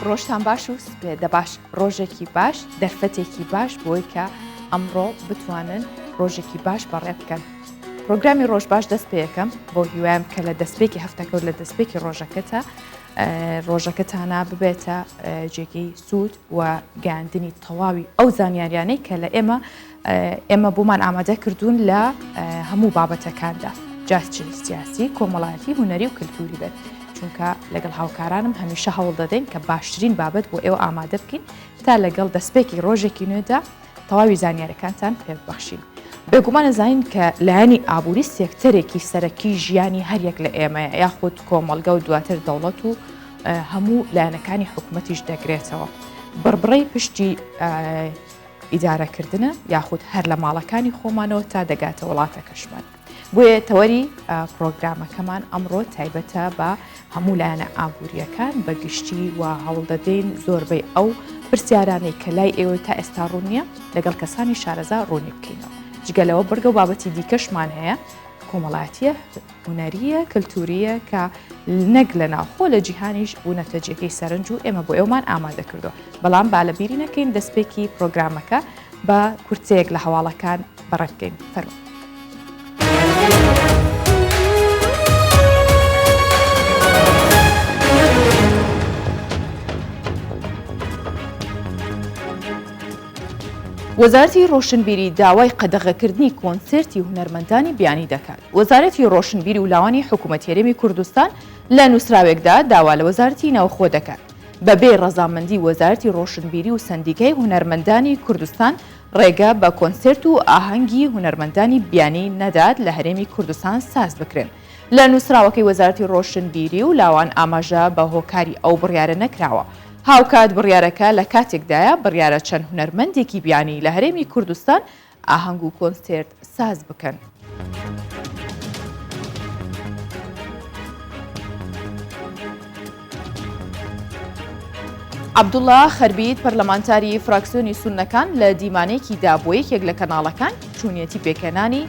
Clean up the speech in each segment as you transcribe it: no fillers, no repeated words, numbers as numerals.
ڕۆژتان باش و سپێدە باش ڕۆژێکی باش دەرفەتێکی باش بۆی کە ئەمڕۆ بتوانن ڕۆژێکی باش بەڕێ بکەن. پرۆگرامی ڕۆژ باش دەست پێ یەکەم بۆ هیوایم کە لە دەستپێکی هەفتەکە و لە دەستپێکی ڕۆژەکەتە ڕۆژەکەتانە ببێتە جێگەی سوود و گەاندنی تەواوی ئەو زانیاریانەی کە لە ئێمە بۆمان ئامادە کردوون لە هەموو بابەتەکاندا جاچی سیاسی، کۆمەڵایەتی، هونەری و کلتوری بێت. چونکە لەگەڵ هاوکارانم هەمیشە هەوڵ دەدەین کە باشترین بابەت بۆ ئێوە ئامادە بکەین تا لەگەڵ دەستپێکی ڕۆژێکی نوێدا تەواوی زانیاریەکانتان پێ ببەخشین. بێگومان دەزانین کە لایەنی ئابووری سێکتەرێکی سەرەکی ژیانی هەریەک لە ئێمەیە یاخود کۆمەڵگە و دواتر دەوڵەت و هەموو لایەنەکانی حکوومەتیش دەگرێتەوە. بڕبڕەی پشتی ئیدارەکردنە یاخود هەر لە ماڵەکانی خۆمانەوە تا دەگاتە وڵاتە کەشمان. بۆیە تەوەری پرۆگرامەکەمان ئەمڕۆ تایبەتە بە هەموو لایەنە ئابوووریەکان بەگشتی و هەوڵ دەدەین زۆربەی ئەو پرسیارانەی کە لای ئێوە تا ئێستا ڕوونیە لەگەڵ کەسانی شارەزا ڕوونی بکەینەوە. جگەلەوە بەرگە و بابەتی دیکەشمان هەیە کۆمەڵایەتیە، هونەریە، کلتوریە کە نەک لە ناوخۆ لە جیهانیش بوونەتە جێگەی سەرنج و ئێمە بۆ ئێوەمان ئامادە کردو. بەڵام با لە بیری نەکەین دەستپێکی پرۆگرامەکە بە کورتەیەک لە هەواڵەکان بەڕێبکەین. فەرموو. وەزارەتی ڕۆشنبیری داوای قەدەغەکردنی کۆنسێرتی هونەرمەندانی بیانی دەکات. وەزارەتی ڕۆشنبیری و لاوانی حکوومەت هەرێمی کوردستان لە نووسراوێکدا داوا لە وەزارەتی ناوخۆ دەکات. بەبێ ڕەزامەندی وەزارەتی ڕۆشنبیری و سەندیکای هونەرمەندانی کوردستان ڕێگە بە کۆنسێرت و ئاهەنگی هونەرمەندانی بیانی نەدات لە هەرێمی کوردستان ساز بکرێن. لە نووسراوەکەی وەزارەتی ڕۆشنبیری و لاوان ئاماژە بە هۆکاری ئەو بڕیارە نەکراوە. هاوکات بڕیارەکە لە کاتێکدایە بڕیارە چەند هونەرمەندێکی بیانی لە هەرێمی کوردستان ئاهەنگ و کۆنسێرت ساز بکەن. عەبدوڵڵا خەربیت پەرلەمانتاری فراکسیۆنی سوننەکان لە دیمانەیەکی دابۆ یەکێک لە کەناڵەکان چوونەتی پێکەنانی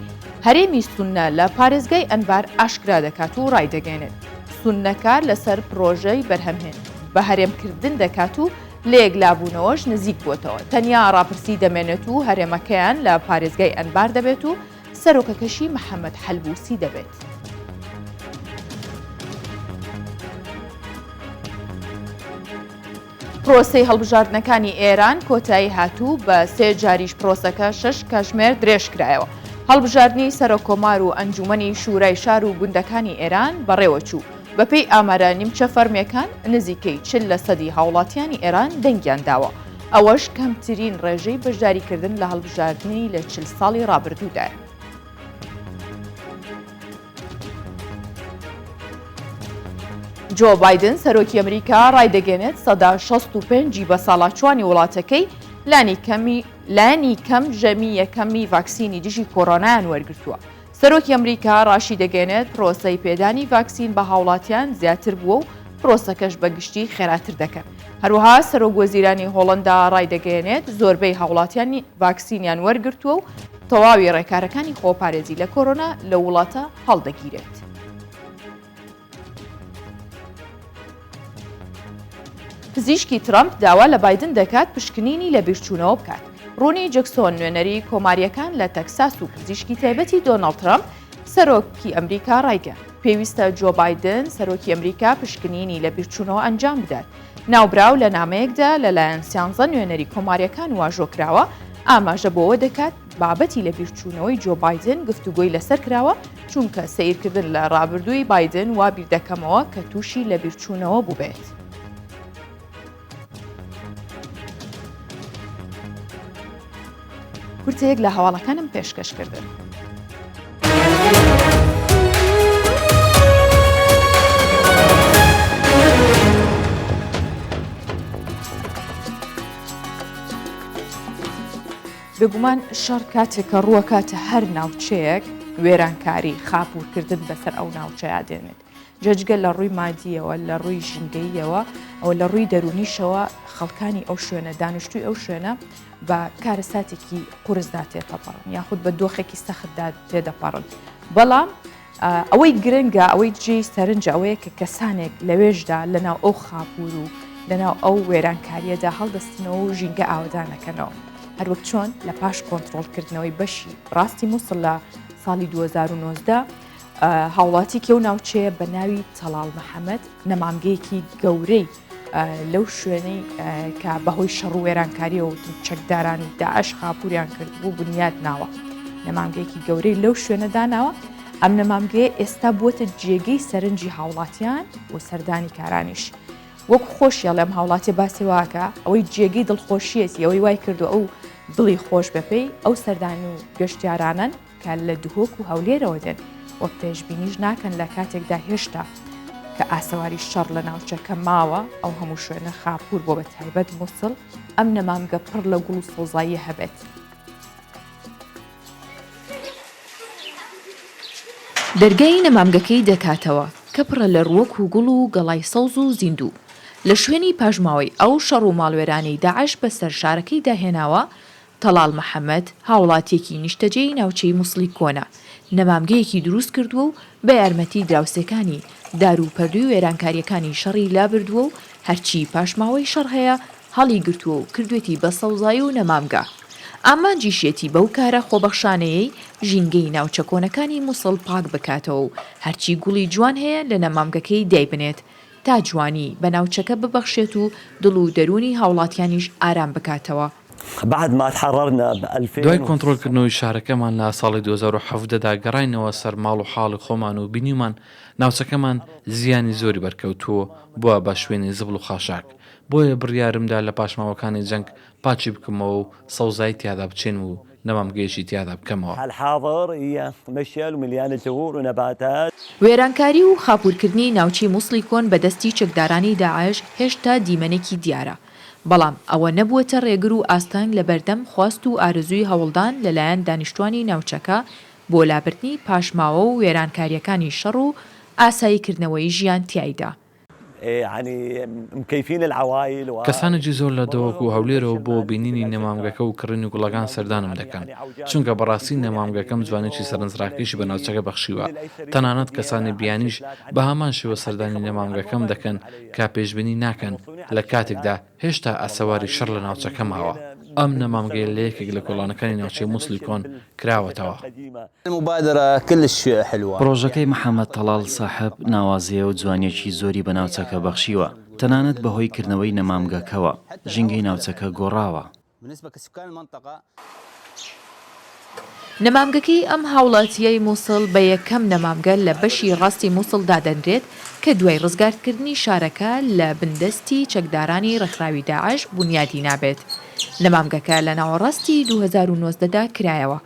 هەرێمی سوننە لە پارێزگای ئەنبار ئاشکرا دەکات و ڕایدەگەێنێت. سوننەکار لەسەر پرۆژەی بەرهەمهێن بە هەرێمکردن دەکات و لە یەکلابوونەوەش نزیک بووتەوە. تەنیا ڕاپرسی دەمێنێت و هەرێمەکەیان لە پارێزگای ئەنبار دەبێت و سەرۆکەکەشی محەممەد حەلبوسی دەبێت. پرۆسەی هەڵبژاردنەکانی ئێران کۆتایی هاتوو بە 3 جاریش پرۆسەکە 6 کاتژمێر درێژ کرایەوە. هەڵبژاردننی سەرۆکۆمار و ئەنجومەنی شورای شار و گوندەکانی ئێران بەڕێوە چوو. بەپێی ئامارە نیمچە فەرمیەکان نزیکەی 40% هاوڵاتیانی ئێران دەنگیان داوە. ئەوەش کەمترین ڕێژەی بەشداریکردن لە هەڵبژاردننی لە 40 ساڵی ڕابردوودایە. جۆ بایدن سەرۆکی ئەمریکا ڕایدەگەێنێت 65 بە ساڵاچوانی وڵاتەکەی لانی کەم ژەمی یەکەمی ڤاکسینی دژی کۆڕۆنایان وەرگرتووە. سەرۆکی ئەمریکا ڕاشی دەگەێنێت پرۆسەی پێدانی ڤاکسین بە هاوڵاتیان زیاتر بووە و پرۆسەکەش بەگشتی خێراتر دەکەن. هەروەها سەرۆک وەزیرانی هۆڵەندا ڕایدەگەێنێت زۆربەی هاوڵاتیانی ڤاکسینیان وەرگرتووە و تەواوی ڕێکارەکانی خۆپارێزی لە کۆرۆنا لە وڵاتە هەڵدەگیرێت. پزیشکی ترامپ داوا لە بایدن دەکات پشکنینی لە بیرچوونەوە بکات. ڕوونی جەکسۆن نوێنەری کۆماریەکان لە تەکساس و پزیشکی تایبەتی دۆناڵد ترامپ سەرۆکی ئەمریکا ڕایگەن پێویستە جۆ بایدن سەرۆکی ئەمریکا پشکنینی لە بیرچوونەوە ئەنجام بدات. ناوبراو لە نامەیەکدا لەلایەن سیانزە نوێنەری کۆماریەکان واژۆکراوە ئاماژە بۆەوە دەکات بابەتی لە بیرچوونەوەی جۆ بایدن گفتوگۆی لەسەر کراوە چونکە سیرکردن لە ڕابردووی بایدن وا بیردەکەمەوە کە تووشی لە بیرچوونەوە بووبێت. کورتەیەک لە هەواڵەکانم پێشکەشکردن. بێگومان شەڕ کاتێک کە ڕووە کاتە هەر ناوچەیەک وێرانکاری خاپوورکردن بەسەر ئەو ناوچەیە دێنێت. جەجگە لە ڕووی مادیەوە لە ڕووی ژینگەییەوە ئەو لە ڕووی دەرونیشەوە خەڵکانی ئەو شوێنە دانیشتووی ئەو شوێنە بە کارەساتێکی قورسدا تێپەڕن یاخود بە دۆخێکی سەختدا تێدەپەڕن. بەڵام ئەوەی گرنگە ئەوەی جێی سەرنج ئەوەیە کە کەسانێک لەوێژدا لەناو ئەو خاپور و لەناو ئەو وێرانکاریەدا هەڵدەستنەوە و ژینگە ئاوادانەکەنەوە هەروەک چۆن لە پاش کۆنتترۆلکردنەوەی بەشی ڕاستی مووسڵ لە ساڵی 2019 هاوڵاتی کێو ناوچەیە بە ناوی تەڵال محەممەد نەمامگەیەکی گەورەی لەو شوێنەی کە بەهۆی شەڕ و وێرانکاریە و چەکدارانی داعش خاپوریان کرد بوو بنیاد ناوە نەمامگەیەکی گەورەی لەو شوێنەداناوە ئەم نەمامگەیە ئێستا بووەتە جێگەی سەرنجی هاوڵاتیان و سەردانی کارانیش وەک خۆشیە لەم هاوڵاتی باسی واکە ئەوەی جێگەی دڵخۆشیەتی ئەوەی وای کردو ئەو دڵی خۆش بەپێی ئەو سەردانی و گەشتیارانن کە لە دوهۆک و هەولێرەوە دێن وە پێشبینیش ناکەن لە کاتێکدا هێشتا کە ئاسەواری شەڕ لە ناوچەکە ماوە ئەو هەموو شوێنە خاپور بۆ بە تایبەت مووسڵ ئەم نەمامگە پڕ لە گوڵ و سۆزایی هەبێت. دەرگای نەمامگەکەی دەکاتەوە کە پڕە لە ڕووەک و گوڵ و گەڵای سەوز و زیندوو لە شوێنی پاژماوەی ئەو شەڕ و ماڵوێرانەی داعش بەسەر شارەکەی داهێناوە تەڵال محەممەد هاوڵاتیەکی نیشتەجێی ناوچەی مووسڵی کۆنا نەمامگەیەکی دروست کردووە و بە یارمەتی دراوسەکانی دار و پەردوی وێرانکاریەکانی شەڕی لابردووە و هەرچی پاشماوەی شەڕ هەیە هەڵی گرتووە و کردوێتی بە سەوزایی و نەمامگە ئامانجیشێتی بەو کارە خۆبەخشانەیەی ژینگەی ناوچە کۆنەکانی مووسڵ پاک بکاتەوە و هەرچی گوڵی جوان هەیە لە نەمامگەکەی دایبنێت تا جوانی بە ناوچەکە ببەخشێت و دڵ و دەرونی هاوڵاتیانیش ئارام بکاتەوە. دوای کۆنتترۆلکردنەوەی شارەکەمان لە ساڵی 2017دا گەڕاینەوە سەر ماڵ و حاڵی خۆمان و بینیمان ناوچەکەمان زیانی زۆری بەرکەوتووە بووە بە شوێنی زبڵ و خاشاک بۆیە بڕیارمدا لە پاشماوەکانی جەنگ پاچی بکەمەوە و سەوزای تیادا بچێن و نەمامگەیشی تیادا بکەمەوە. وێرانکاری و خاپورکردنی ناوچی مووسڵی کۆن بەدەستی چەکدارانی داعش هێشتا دیمەنێکی دیارە بەڵام ئەوە نەبووەتە ڕێگر و ئاستانگ لە بەردەم خواست و ئارزووی هەوڵدان لەلایەن دانیشتوانی ناوچەکە بۆ لابردنی پاشماوە و وێرانکاریەکانی شەڕ و ئاساییکردنەوەی ژیان تیایدا. کەسانێکی زۆر لە دەوەک و هەولێرەوە بۆ بینینی نەمامگەکە و کڕین و گوڵەکان سەردانم دەکەن چونکە بەڕاستی نەمامگەکەم جوانێکی سەرنجڕاکێشی بە ناوچەکە بەخشیوە تەنانەت کەسانی بیانیش بە هەمان شێوە سەردانی نەمامگەکەم دەکەن کا پێشبینی ناکەن لە کاتێکدا هێشتا ئاسەواری شەڕ لە ناوچەکە ماوە ئەم نەمامگەی لە یەکێک لە کۆڵانەکانی ناوچەی مووسڵی کۆن کراوەتەوە. پرۆژەکەی محەممەد تەڵال ساحب ناوازەیە و جوانیەکی زۆری بە ناوچەکە بەخشیوە تەنانەت بەهۆی کردنەوەی نەمامگەکەوە ژینگەی ناوچەکە گۆڕاوە. نەمامگەکەی ئەم هاوڵاتیەی مووسڵ بە یەکەم نەمامگە لە بەشی ڕاستی مووسڵ دادەنرێت کە دوای ڕزگارکردنی شارەکە لە بندەستی چەکدارانی ڕێکخراوی داعش بنیادی نابێت. نەمامگەکە لە ناوەڕاستی 2019دا کرایەوە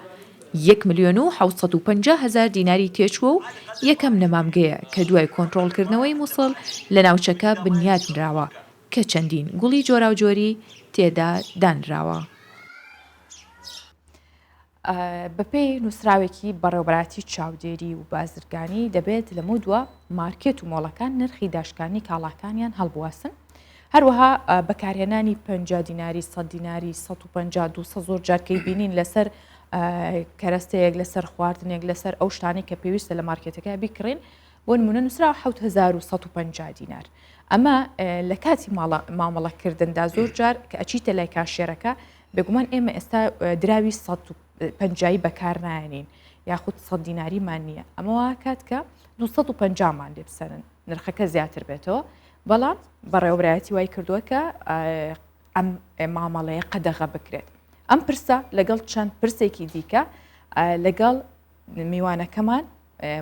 1,750,000 دیناری تێچووە و یەکەم نەمامگەیە کە دوای کۆنتترۆلکردنەوەی مووسڵ لە ناوچەکە بنیاد نراوە کە چەندین گوڵی جۆراوجۆری تێدا دانراوە. بەپێی نووسراوێکی بەڕێوەبەراتی چاودێری و بازرگانی دەبێت لە مودووە مارکێت و مۆڵەکان نرخی داشکانی کاڵاکانیان هەڵبواسن هەروەها بەکارهێنانی 50 دیناری 100 دیناری 150 200 زۆر جارکەی بینین لەسەر کەرەستەیەک لەسەر خواردنێک لەسەر ئەو شتانی کە پێویستە لە مارکێتەکە بیکڕین بۆ نمونە نووسراوە 7150 دینار ئەمە لە کاتی مامەڵەکردندا زۆر جار کە ئەچیتە لای کاشێرەکە بێگومان ئێمە ئێستا دراوی 150 بەکار نایەنین یاخود 100 دیناریمان نییە ئەمەوە کات کە 250مان لێ بسەرن نرخەکە زیاتر بێتەوە بەڵام بەڕێوەبەرایەتی وای کردووە کە ئەم مامەڵەیە قەدەغە بکرێت ئەم پرسە لەگەڵ چەند پرسێکی دیکە لەگەڵ میوانەکەمان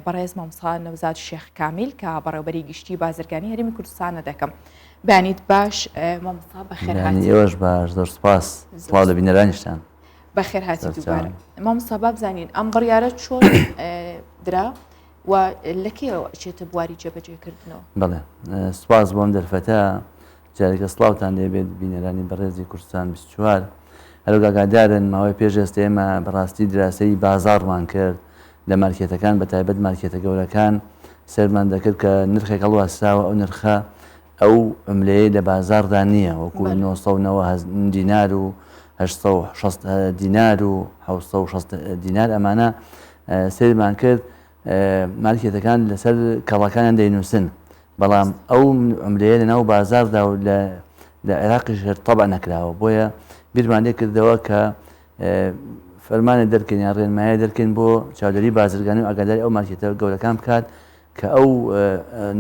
بەڕێز مامۆستا نەوزاد شێخ کامیل کە بەڕێوەبەری گشتی بازرگانی هەرێمی کوردستانە دەکەم. بانیت باش مامۆستا بەخێر هاتی. ئێوەش باش زۆر سوپاس سڵاو لە بینەرانیشتان. بەخێر هاتی دووبارە. مامۆستا با بزانین ئەم بڕیارە چۆن درا و لەکەیەوە ئەچێتە بواری جێبەجێکردنەوە؟ بەڵێ سوپاس بۆم دەرفەتە جارێکە سڵاوتان لێبێت بینەرانی بەڕێزی کوردستان 24 هەروەک ئاگادارن ماوەی پێش ئێستا ئێمە بەڕاستی دراسەی بازاڕمان کرد لە مارکێتەکان بە تایبەت مارکێتە گەورەکان سەرمان دەکرد کە نرخێک هەڵواساوە ئەو نرخە ئەو ئەملەیە لە بازاردا نییە وەکو 990 دینار و 860 دینار و 760 دینار ئەمانە سەیرمان کرد مارکێتەکان لەسەر کەڵەکانیان دەینووسن بەڵام ئەو ئەملەیە لەناو بازاردا و لە لە عێراقیش تەبع نەکراوە بۆیە بیرمان لێ کردەوە کە فەرمانە دەرکەین یان ڕێنمایە دەرکەین بۆ چاودێری بازرگانی و ئاگاداری ئەو مارکێتە گەورەکان بکات کە ئەو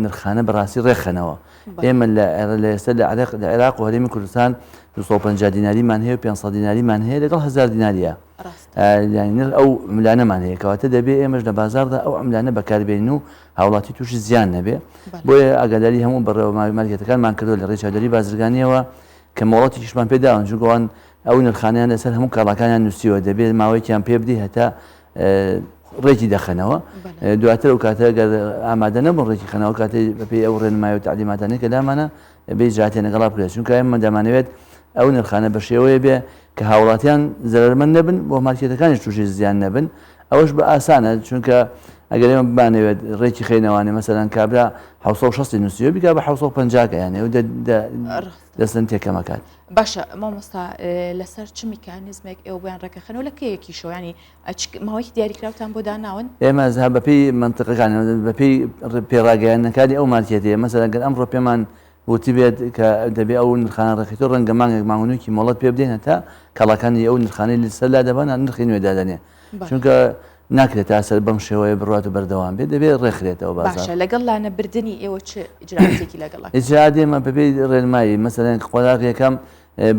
نرخانە بەڕاستی ڕێکخەنەوە. ئێمە لە ئێستا لە عێراق و هەرێمی کوردستان 250 دیناریمان هەیە و 500 دیناریمان هەیە لەگەڵ 1000 دیناریە ئەو ملانەمان هەیە کەواتە دەبێت ئێمەش لە بازاردا ئەو ئەملانە بەکاربێنین و هاوڵاتی تووشی زیان نەبێ. بۆیە ئاگاداری هەموو بەڕێوە مارکێتەکانمان کردو لە ڕێی چاودێری بازرگانیەوە کە مۆڵەتیشمان پێداون چونکەوان ئەو نرخانیان لەسەر هەموو کاڵاکانیان نووسیوە دەبێت ماوەیەکیان پێ بدی هەتا ڕێکی دەخەنەوە دواتر و کاتە گەر ئامادە نەبوون ڕێکی خەنەوە کاتێ بەپێی ئەو ڕێنمای و تعلیماتانەی کە دامانە بێ ئیجراتێ لەگەڵا بکرێت چونکە ئێمە دەمانەوێت ئەو نرخانە بە شێوەیە بێ کە هاوڵاتیان زەرمەند نەبن بۆ مارکێتەکانی تووشی زیان نەبن ئەوەش بە ئاسانە چونکە ئەگەر ئێمە بمانەوێت ڕێکی خێنەوانێ مەسەلەن کابرا 1660 نووسیوە بیکا بە 750 یانێ و دەستن تێکەمەکات. باشە مامۆستا لەسەر چ میکانیزمێک ئێوە بۆیان ڕێکەخەنەوە لە کەیەکی شۆ ینی ماوەیەکی دیاریکراوتان بۆ داناون؟ ئێمە بەپێی منتقەکان بەپێی پێڕاگەیانەکانی ئەو مارکێتەیە مەسەلەن گەر ئەمڕۆ پێمان وتی بێت کە دەبێت ئەو نرخانە ڕێکخێتەوە ڕەنگە مانگێک ماونوکی مۆڵەت پێ بدەین هەتا کاڵاکانی ئەو نرخانەی لەسەر لا دەبان نرخی نوێ دادەنێ چونکە ناکرێت تا سەر بەم شێوەیە بڕات و بەردەوام بێت دەبێت ڕێکخرێتەوە باشە. لەگەڵ لانەبردننی ئێوە چ ئیجراتێکی لەگەڵ ئیجرات ئێمە بەپێی ڕێنمایی مەسەلەن قۆلاق یەکەم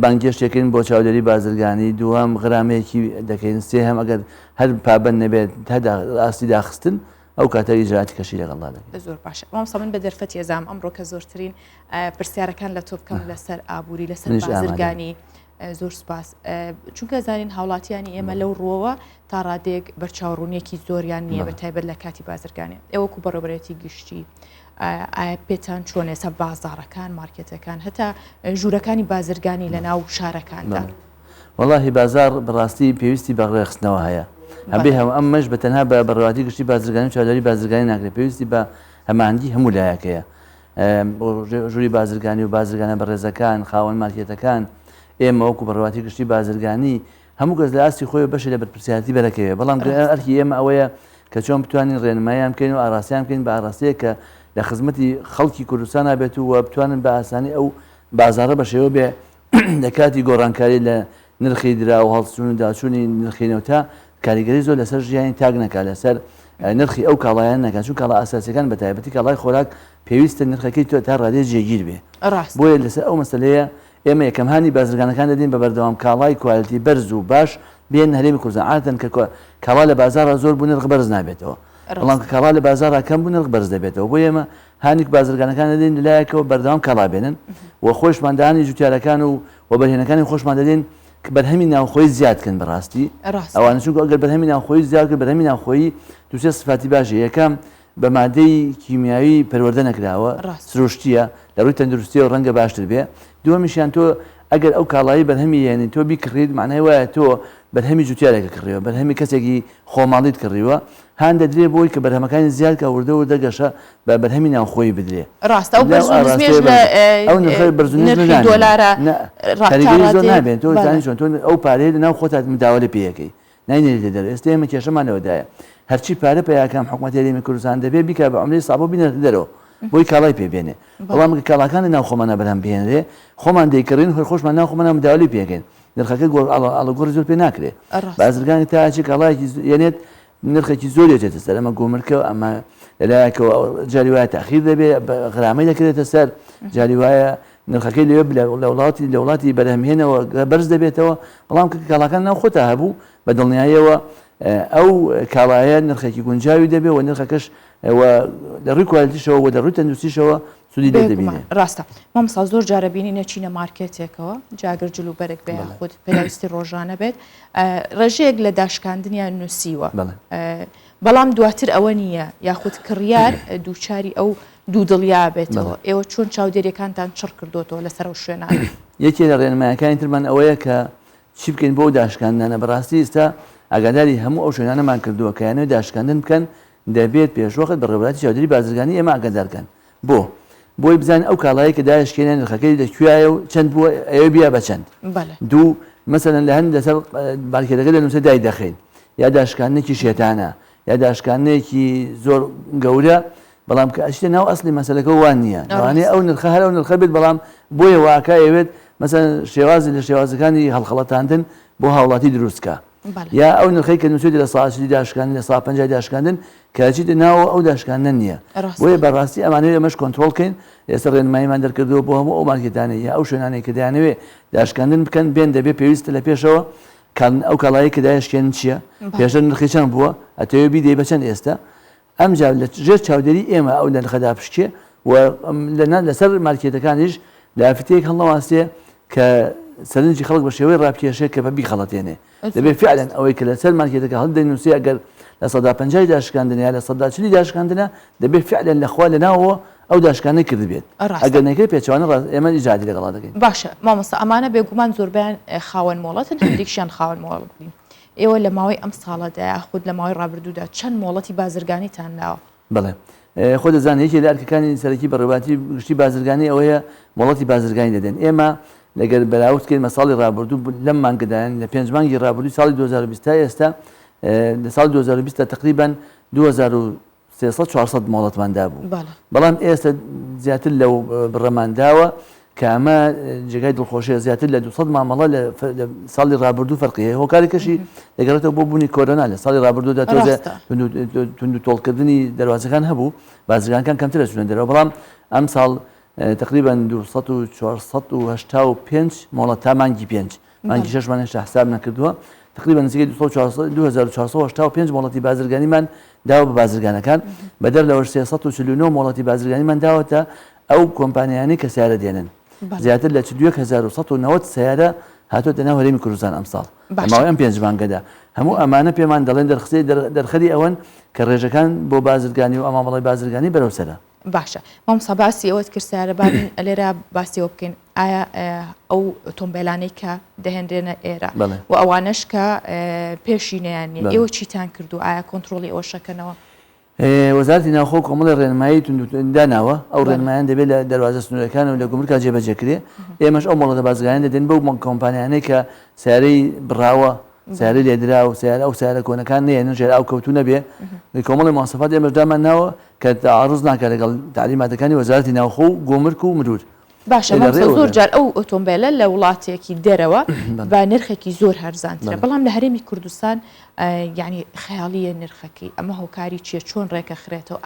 بانگێشتێکین بۆ چاودێری بازرگانی دووەم غرامەیەکی دەکەین سێهەم ئەگەر هەر پابەند نەبێت هەدا ئاستی داخستن ئەو کاتە ئیجراتی کەشی لەگەڵا دەکەین. زۆر باشە مامۆستا من بە دەرفەتی ئێزام ئەمڕۆ کە زۆرترین پرسیارەکان لە تۆ بکەم لەسەر ئابووری لەسەر بازرگانی. زۆر سپاس چونکە زانین هاوڵاتیانی ئێمە لەو ڕۆوە تا ڕادێک بەرچاوڕوونیەکی زۆریان نییە بە تایبەت لە کاتی بازرگانی ئێوەکو بەڕێوەبەرێتی گشتی ئایا پێتان چۆن ێستا بازاڕەکان مارکێتەکان هەتا ژوورەکانی بازرگانی لە ناو شارەکاندا؟ وەڵاهی بازار بەڕاستی پێویستی بە ڕێخستنەوە هەیە هەبێ ئەمەش بە تەنها بە بەڕێواتی گشتی بازرگانی و چاودێری بازرگانی ناکرێت پێویستی بە هەماهەنگی هەموو لایەکەیە ژووری بازرگانی و بازرگانە بەڕێزەکان خاوەن مارکێتەکان ئێمە وەکو بەڕێواتی گشتی بازرگانی هەموو کەس لە ئاستی خۆی بەشی لە بەرپرسیاتی بەرەکەوێت بەڵام ئەرکی ئێمە ئەوەیە کە چۆن بتوانین ڕێنمایان بکەین و ئاراسیان بکەین بە ئاراستەیە کە لە خزمەتی خەڵکی کوردستان نابێت و بتوانن بە ئاسانی ئەو بازارە بە شێوە بێ لە کاتی گۆڕانکاری لە نرخی درا و هەڵسون و داچوونی نرخینەوە کاریگەری زۆر لەسەر ژیانی تاک نەکات لەسەر نرخی ئەو کاڵایان نەکات چون کاڵا ئاساسیەکان بە تایبەتی کاڵای خۆراک پێویستە نرخەکەی تۆ تا ڕادێ جێگیر بێ بۆیە لەسەر ئەو مەسەلەیە ئێمە یەکەم هاانی بازرگانەکان دەدەین بە بەردەوام کاڵای کوالتی بەرز و باش بێن هەرێمی کوردستان عادەتەن کە کاڵا لە بازارە زۆر بوو نرخ بەرز نابێتەوە بەڵام کە کاڵا لە بازارە کەم بوو نرخ بەرز دەبێتەوە بۆ ئێمە هاانی بازرگانەکان دەدەین لایەکەوە بەردەوام کاڵا بێنن و خۆشماندانی جوتیارەکان و بەرهێنەکانی خۆشمان دەدەین کە بەرهەمی ناوخۆی زیادکەن بەڕاستی ئەوانە چونکە ئەگەر بەرهەمی ناوخۆی زیاد کرد بەرهەمی ناوخۆی دووسێ سفاتی باشە یەکەم بە مادەی کیمیاوی پەروەردە نەکراوە سروشتیە لە ڕووی تەندروستی و ڕەنگە باشتر بێ دووەمیشیان تۆ ئەگەر ئەو کاڵایی بەرهەمی یێنی تۆ بیکڕیت معنای وایە تۆ بەرهەمی جوتیارێکە کڕیوە بەرهەمی کەسێکی خۆماڵیت کڕیوە هەان دەدرێ بۆی کە بەرهەمەکانی زیاد کە وردە و دەگەشە بە بەرهەمی ناوخۆی بدرێ ڕاستە ئەو بەرزنمێژ دۆلارە زۆر نابێت تۆ زانی چۆن تۆ ئەو پارەیە لە ناو خۆتات مداوە لە پێیەکەی ناینێت دەر ئێستا ئێمە کێشەمانەوەدایە هەرچی پارە پیاکەم حکوومەتی هەرێمی کوردستان دەبێت بیکە بە عملەی سابۆ بینێتە دەرەوە بۆی کاڵای پێبێنێ بەڵام کاڵاکان لە ناو خۆمانە بەرهەم بهێنرێ خۆمان دەیکڕین خۆشمان ناو خۆمانە مداوای پێکەین نرخەکە ئاڵەگۆڕی زۆر پێ ناکرێت بازرگانی تاچی کاڵایەکی یەنێت نرخێکی زۆر دێتێتە سەر ئەمە گۆمرکە ئەمە لەلایەکەوە جاری وایە تاخیر دەبێت غرامەی دەکرێتە سەر جاری وایە نرخەکەی لێ لە وڵاتی بەرهەمهێنەوە بەرز دەبێتەوە بەڵام کاڵاکان ناو خۆتە هەبوو بە دڵنیاییەوە ئەو کاڵایە نرخێکی گونجاوی دەبێت و نرخەکەش لە ڕووی کوالتیشەوە و لە ڕووی تەندروستیشەوە سودی دەبینێت ڕاستە مامۆستا زۆر جارە بینی نەچینە مارکێتێکەوە جاگەر جلوبەرێک بێ خودت پێویستی ڕۆژانە بێت ڕێژەیەک لە داشکاندنیان نووسیوە بەڵام دواتر ئەوە نییە یاخود کڕیار دووچاری ئەو دوودڵیا بێتەوە ئێوە چۆن چاودێریەکانتان چڕ کردوتەوە لەسەر ئەو شوێنان یەکێ لە ڕێنمایەکانی ترمان ئەوەیە کە چی بکەین بۆ داشکاندنە بەڕاستی ئێستا ئاگاداری هەموو ئەو شوێنانەمان کردووە کە یانەوەی داشکاندن بکەن دەبێت پێشوەخت بە ڕێوەبەری چاودێری بازرگانی ئێمە ئاگادارکەن بۆی بزانین ئەو کاڵایی کە داشکێنێن نرخەکەی لەکوایە و چەند بووە ئەوە بیا بە چەند دوو مەسەلەن لە هەند لەسەر مارکێتەکە دەنووسێ دای دەخەین یا داشکاندنێکی شێتانە یا داشکاندنێکی زۆر گەورە بەڵام کە ئەچێتە ناو ئەسلی مەسەلەکە وان نییە ئەوانەیە ئەو نرخە هەر ئەو نرخە بێت بەڵام بۆیە واکایەوێت مەسەن شێوازی لە شێوازەکانی هەڵخەڵەتاندن بۆ هاوڵاتی دروستکە یا ئەو نرخەی کە نووسێتی لە ساعتی داشکاندن لە سا 50 داشکاندن کەچیتە ناوە ئەو داشکاندن نییە بۆیە بەڕاستی ئەمانەیە ئەمەش کۆنتترۆلکەین ئێستا ڕێنماییمان دەرکردەوە بۆ هەموو ئەو مارکێتانەیە یا ئەو شوێنانەی کە دەیانەوێت داشکاندن بکەن بێن دەبێت پێویستە لە پێشەوە ئەو کاڵایی کە دایشکێن چییە پێشتر نرخی چەند بووە ئەتەوێ بیدەی بە چەند ئێستا ئەمجا لە ژێر چاودێری ئێمە ئەو لە نرخەدا پشکێ و لەسەر مارکێتەکانیش لافتەیەک هەڵنەواسێ کە سەرنجی خەڵک بە شێوەی ڕاپکێشێ کە بە بیخەڵەتێنێ دەبێت فعلەن ئەوەی کە لەسەر مارکێتەکە هەڵدەنووسێ ئەگەر لە 150 داشکاندن یا لە 140 داشکاندنە دەبێت فعلەن لەخوا لەناوەوە ئەو داشکانەی کردبێت ئەگەر نەکرێت پێچوانە ئێمە ئیجادی لەگەڵا دەکەین باشە مامۆستا ئەمانە بێگومان زۆربیان خاوەن مۆڵەتن هەندێکشیان خاوەن مۆڵەت بین ئێوە لە ماوەی ئەم ساڵەدا خود لە ماوەی ڕابردوودا چەند مۆڵەتی بازرگانیتان ناوە بڵێ خۆ دەزانێت یەکێ لە ئەرکەکانی سەرەکی بەڕێوەتی گشتی بازرگانی ئەوەیە مۆڵەتی بازرگانی دەدەن ئێمە لەگەر بەراوردکەین مە ساڵی ڕابردوو لەم مانگەدایان لە 5 مانگی ڕابردووی ساڵی 2020 ئێستا لە ساڵ 2020 تقریبا 2300 مۆڵەتماندا بوو بەڵام ئێستا زیاتر لەو بڕەمانداوە کە ئەمە جێگای دڵخۆشیە زیاتر لە 200 مامەڵە لە ساڵی ڕابردوو فەرقیە هۆکارێکەشی دەگەڕێتەوە بۆ بوونی کۆرۆنا لە ساڵی ڕابردوودا تۆزە تونند و تۆڵکردنی دەواازەکان هەبوو بازرگانەکان کەمترە چونە دەرەوە بەڵام ئەم ساڵ تقریبا 485 مۆڵەت تا مانگی 5 مانگی 6 هێشتا حساب نەکردووە تقریبا نزیکەی 2485 مۆڵەتی بازرگانیمان داوە بە بازرگانەکان بەدەر لەوە 349 مۆڵەتی بازرگانیمان داوەتە ئەو کۆمپانیانی کە سیارە دێنن زیاتر لە 1990 سیارە هاتوۆتە ناو هەرێمی کوردستان ئەم ساڵ ماوەی ئەم 5 مانگەدا هەموو ئەمانە پێمان دەڵێن دەرخەری ئەوەن کە ڕێژەکان بۆ بازرگانی و ئەمامەڵی بازرگانی بەرەوسەرە باشە مامۆستا باسی ئەوەت کرد سیارەبانی لێرە باسیەوە بکەین ئایا ئەو ئۆتۆمبیلانەی کە دەهێنرێنە ئێرە و ئەوانەش کە پێشینیان نیە ئێوە چیتان کردو ئایا کۆنتترۆلی ئەوە شەکەنەوە وەزارەتی ناوخۆ کۆمەڵی ڕێنمایی داناوە ئەو ڕێنمایان دەبێت لە دەواازە سنوورەکان و لە گومرکا جێبەجێکرێ ئێمەش ئەو مۆڵەتە بازرگانیان دەدەن بەو کۆمپانیانەی کە سیارەی بڕاوە سیارەی لێدرا و ئەو سیارە کۆنەکان نێنن ژێر ئەو کەوتو نەبێ کۆمەڵی مواصفات ئێمەش دامان ناوە کە تعارض ناکات لەگەڵ تعلیماتەکانی وەزارەتی ناوخۆ و گۆمرک و مرور باشە زۆر جار ئەو ئۆتۆمبیلە لە وڵاتێکی دەرەوە بە نرخێکی زۆر هەرزانترە بەڵام لە هەرێمی کوردستان یعنی خەیاڵیە نرخەکەی ئەمە هۆکاری چیە چۆن ڕێکە خرێتەوە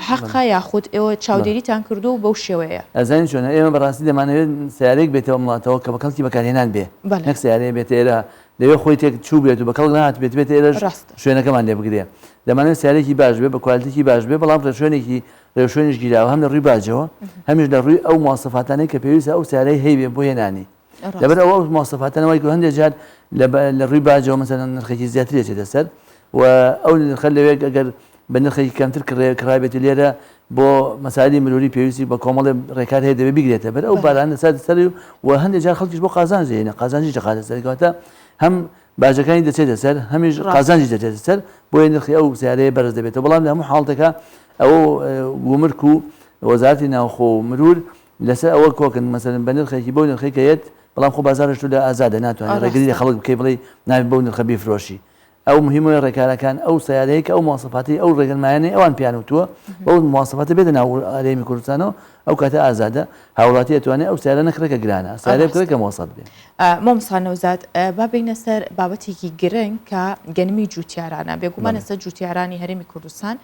حەقا یاخود ئێوە چاودێریتان کردو و بەو شێوەیە ئەزانین چۆنە ئێمە بەڕاستی دەمانەوێت سیارێک بێتەوە وڵاتەوە کە بە کەڵکی بەکارهێنان بێ نەک سیارەیە بێت ئێرە دەوێت خۆی تێک چوو بێت و بە کەڵک نهات بێت ئێرەش شوێنەکەمان لێ بگرێ دەمانێت سیارێکی باش بێ بە کوالتێکی باش بێ بەڵام ڕێشوێنیش گیراوە هەم لە ڕووی باجەوە هەمیش لە ڕووی ئەو مواصفاتانەی کە پێویستە ئەو سیارەی هەیبێ بۆ هێنانی لەبەر ئەو مواصفاتانەوەی کە هەندێک جار لە ڕووی باجەوە مەسەلەن نرخێکی زیاتر دێتە سەر و ئەو نرخە لەوێ ئەگەر بە نرخێکی کەمتر کڕابێتی لێرە بۆ مەسائلی مروری پێویستی بە کۆمەڵی ڕێکار هەیە دەبێت بگرێتە بەر ئەو بارانە سەری و هەندێک جار خەڵکیش بۆ قازانج دێنە قازانجی دەخاتە سەرکەوتە هەم باجەکانی دەچێتە سەر هەمیش قازانجی دەچێتە سەر بۆیە نرخی ئەو سیارەیە بەرز دەبێتەوە بەڵام لە هەموو حاڵتەکە ئەوە گومرک و وەزارەتی ناوخۆ و مرور لەسەر ئەوە کۆکن مەسەلەن بە نرخێکی بۆ نرخێکەیەت بەڵام خۆ بازارش لە ئازادە ناتوانێت ڕێگری لە خەڵک بکەی بڵێ ناوی بەو نرخە بیفرۆشی ئەو مهمە ڕێکارەکان ئەو سیارەیە کە ئەو مواصفاتی ئەو ڕێگەنمایانەی ئەوان پیانوتووە بەو مواصفاتە بێتە ناو هەرێمی کوردستانەوە ئەو کاتە ئازادە هاوڵاتی ئەتوانێت ئەو سیارە نەکرێکە گرانە سیارە بکرێت کە مۆسەد بێ مامۆستا نەوزاد با بینە سەر بابەتێکی گرنگ کە گەنمی جوتیارانە بێگومانە سەر جوتیارانی هەرێمی کوردستان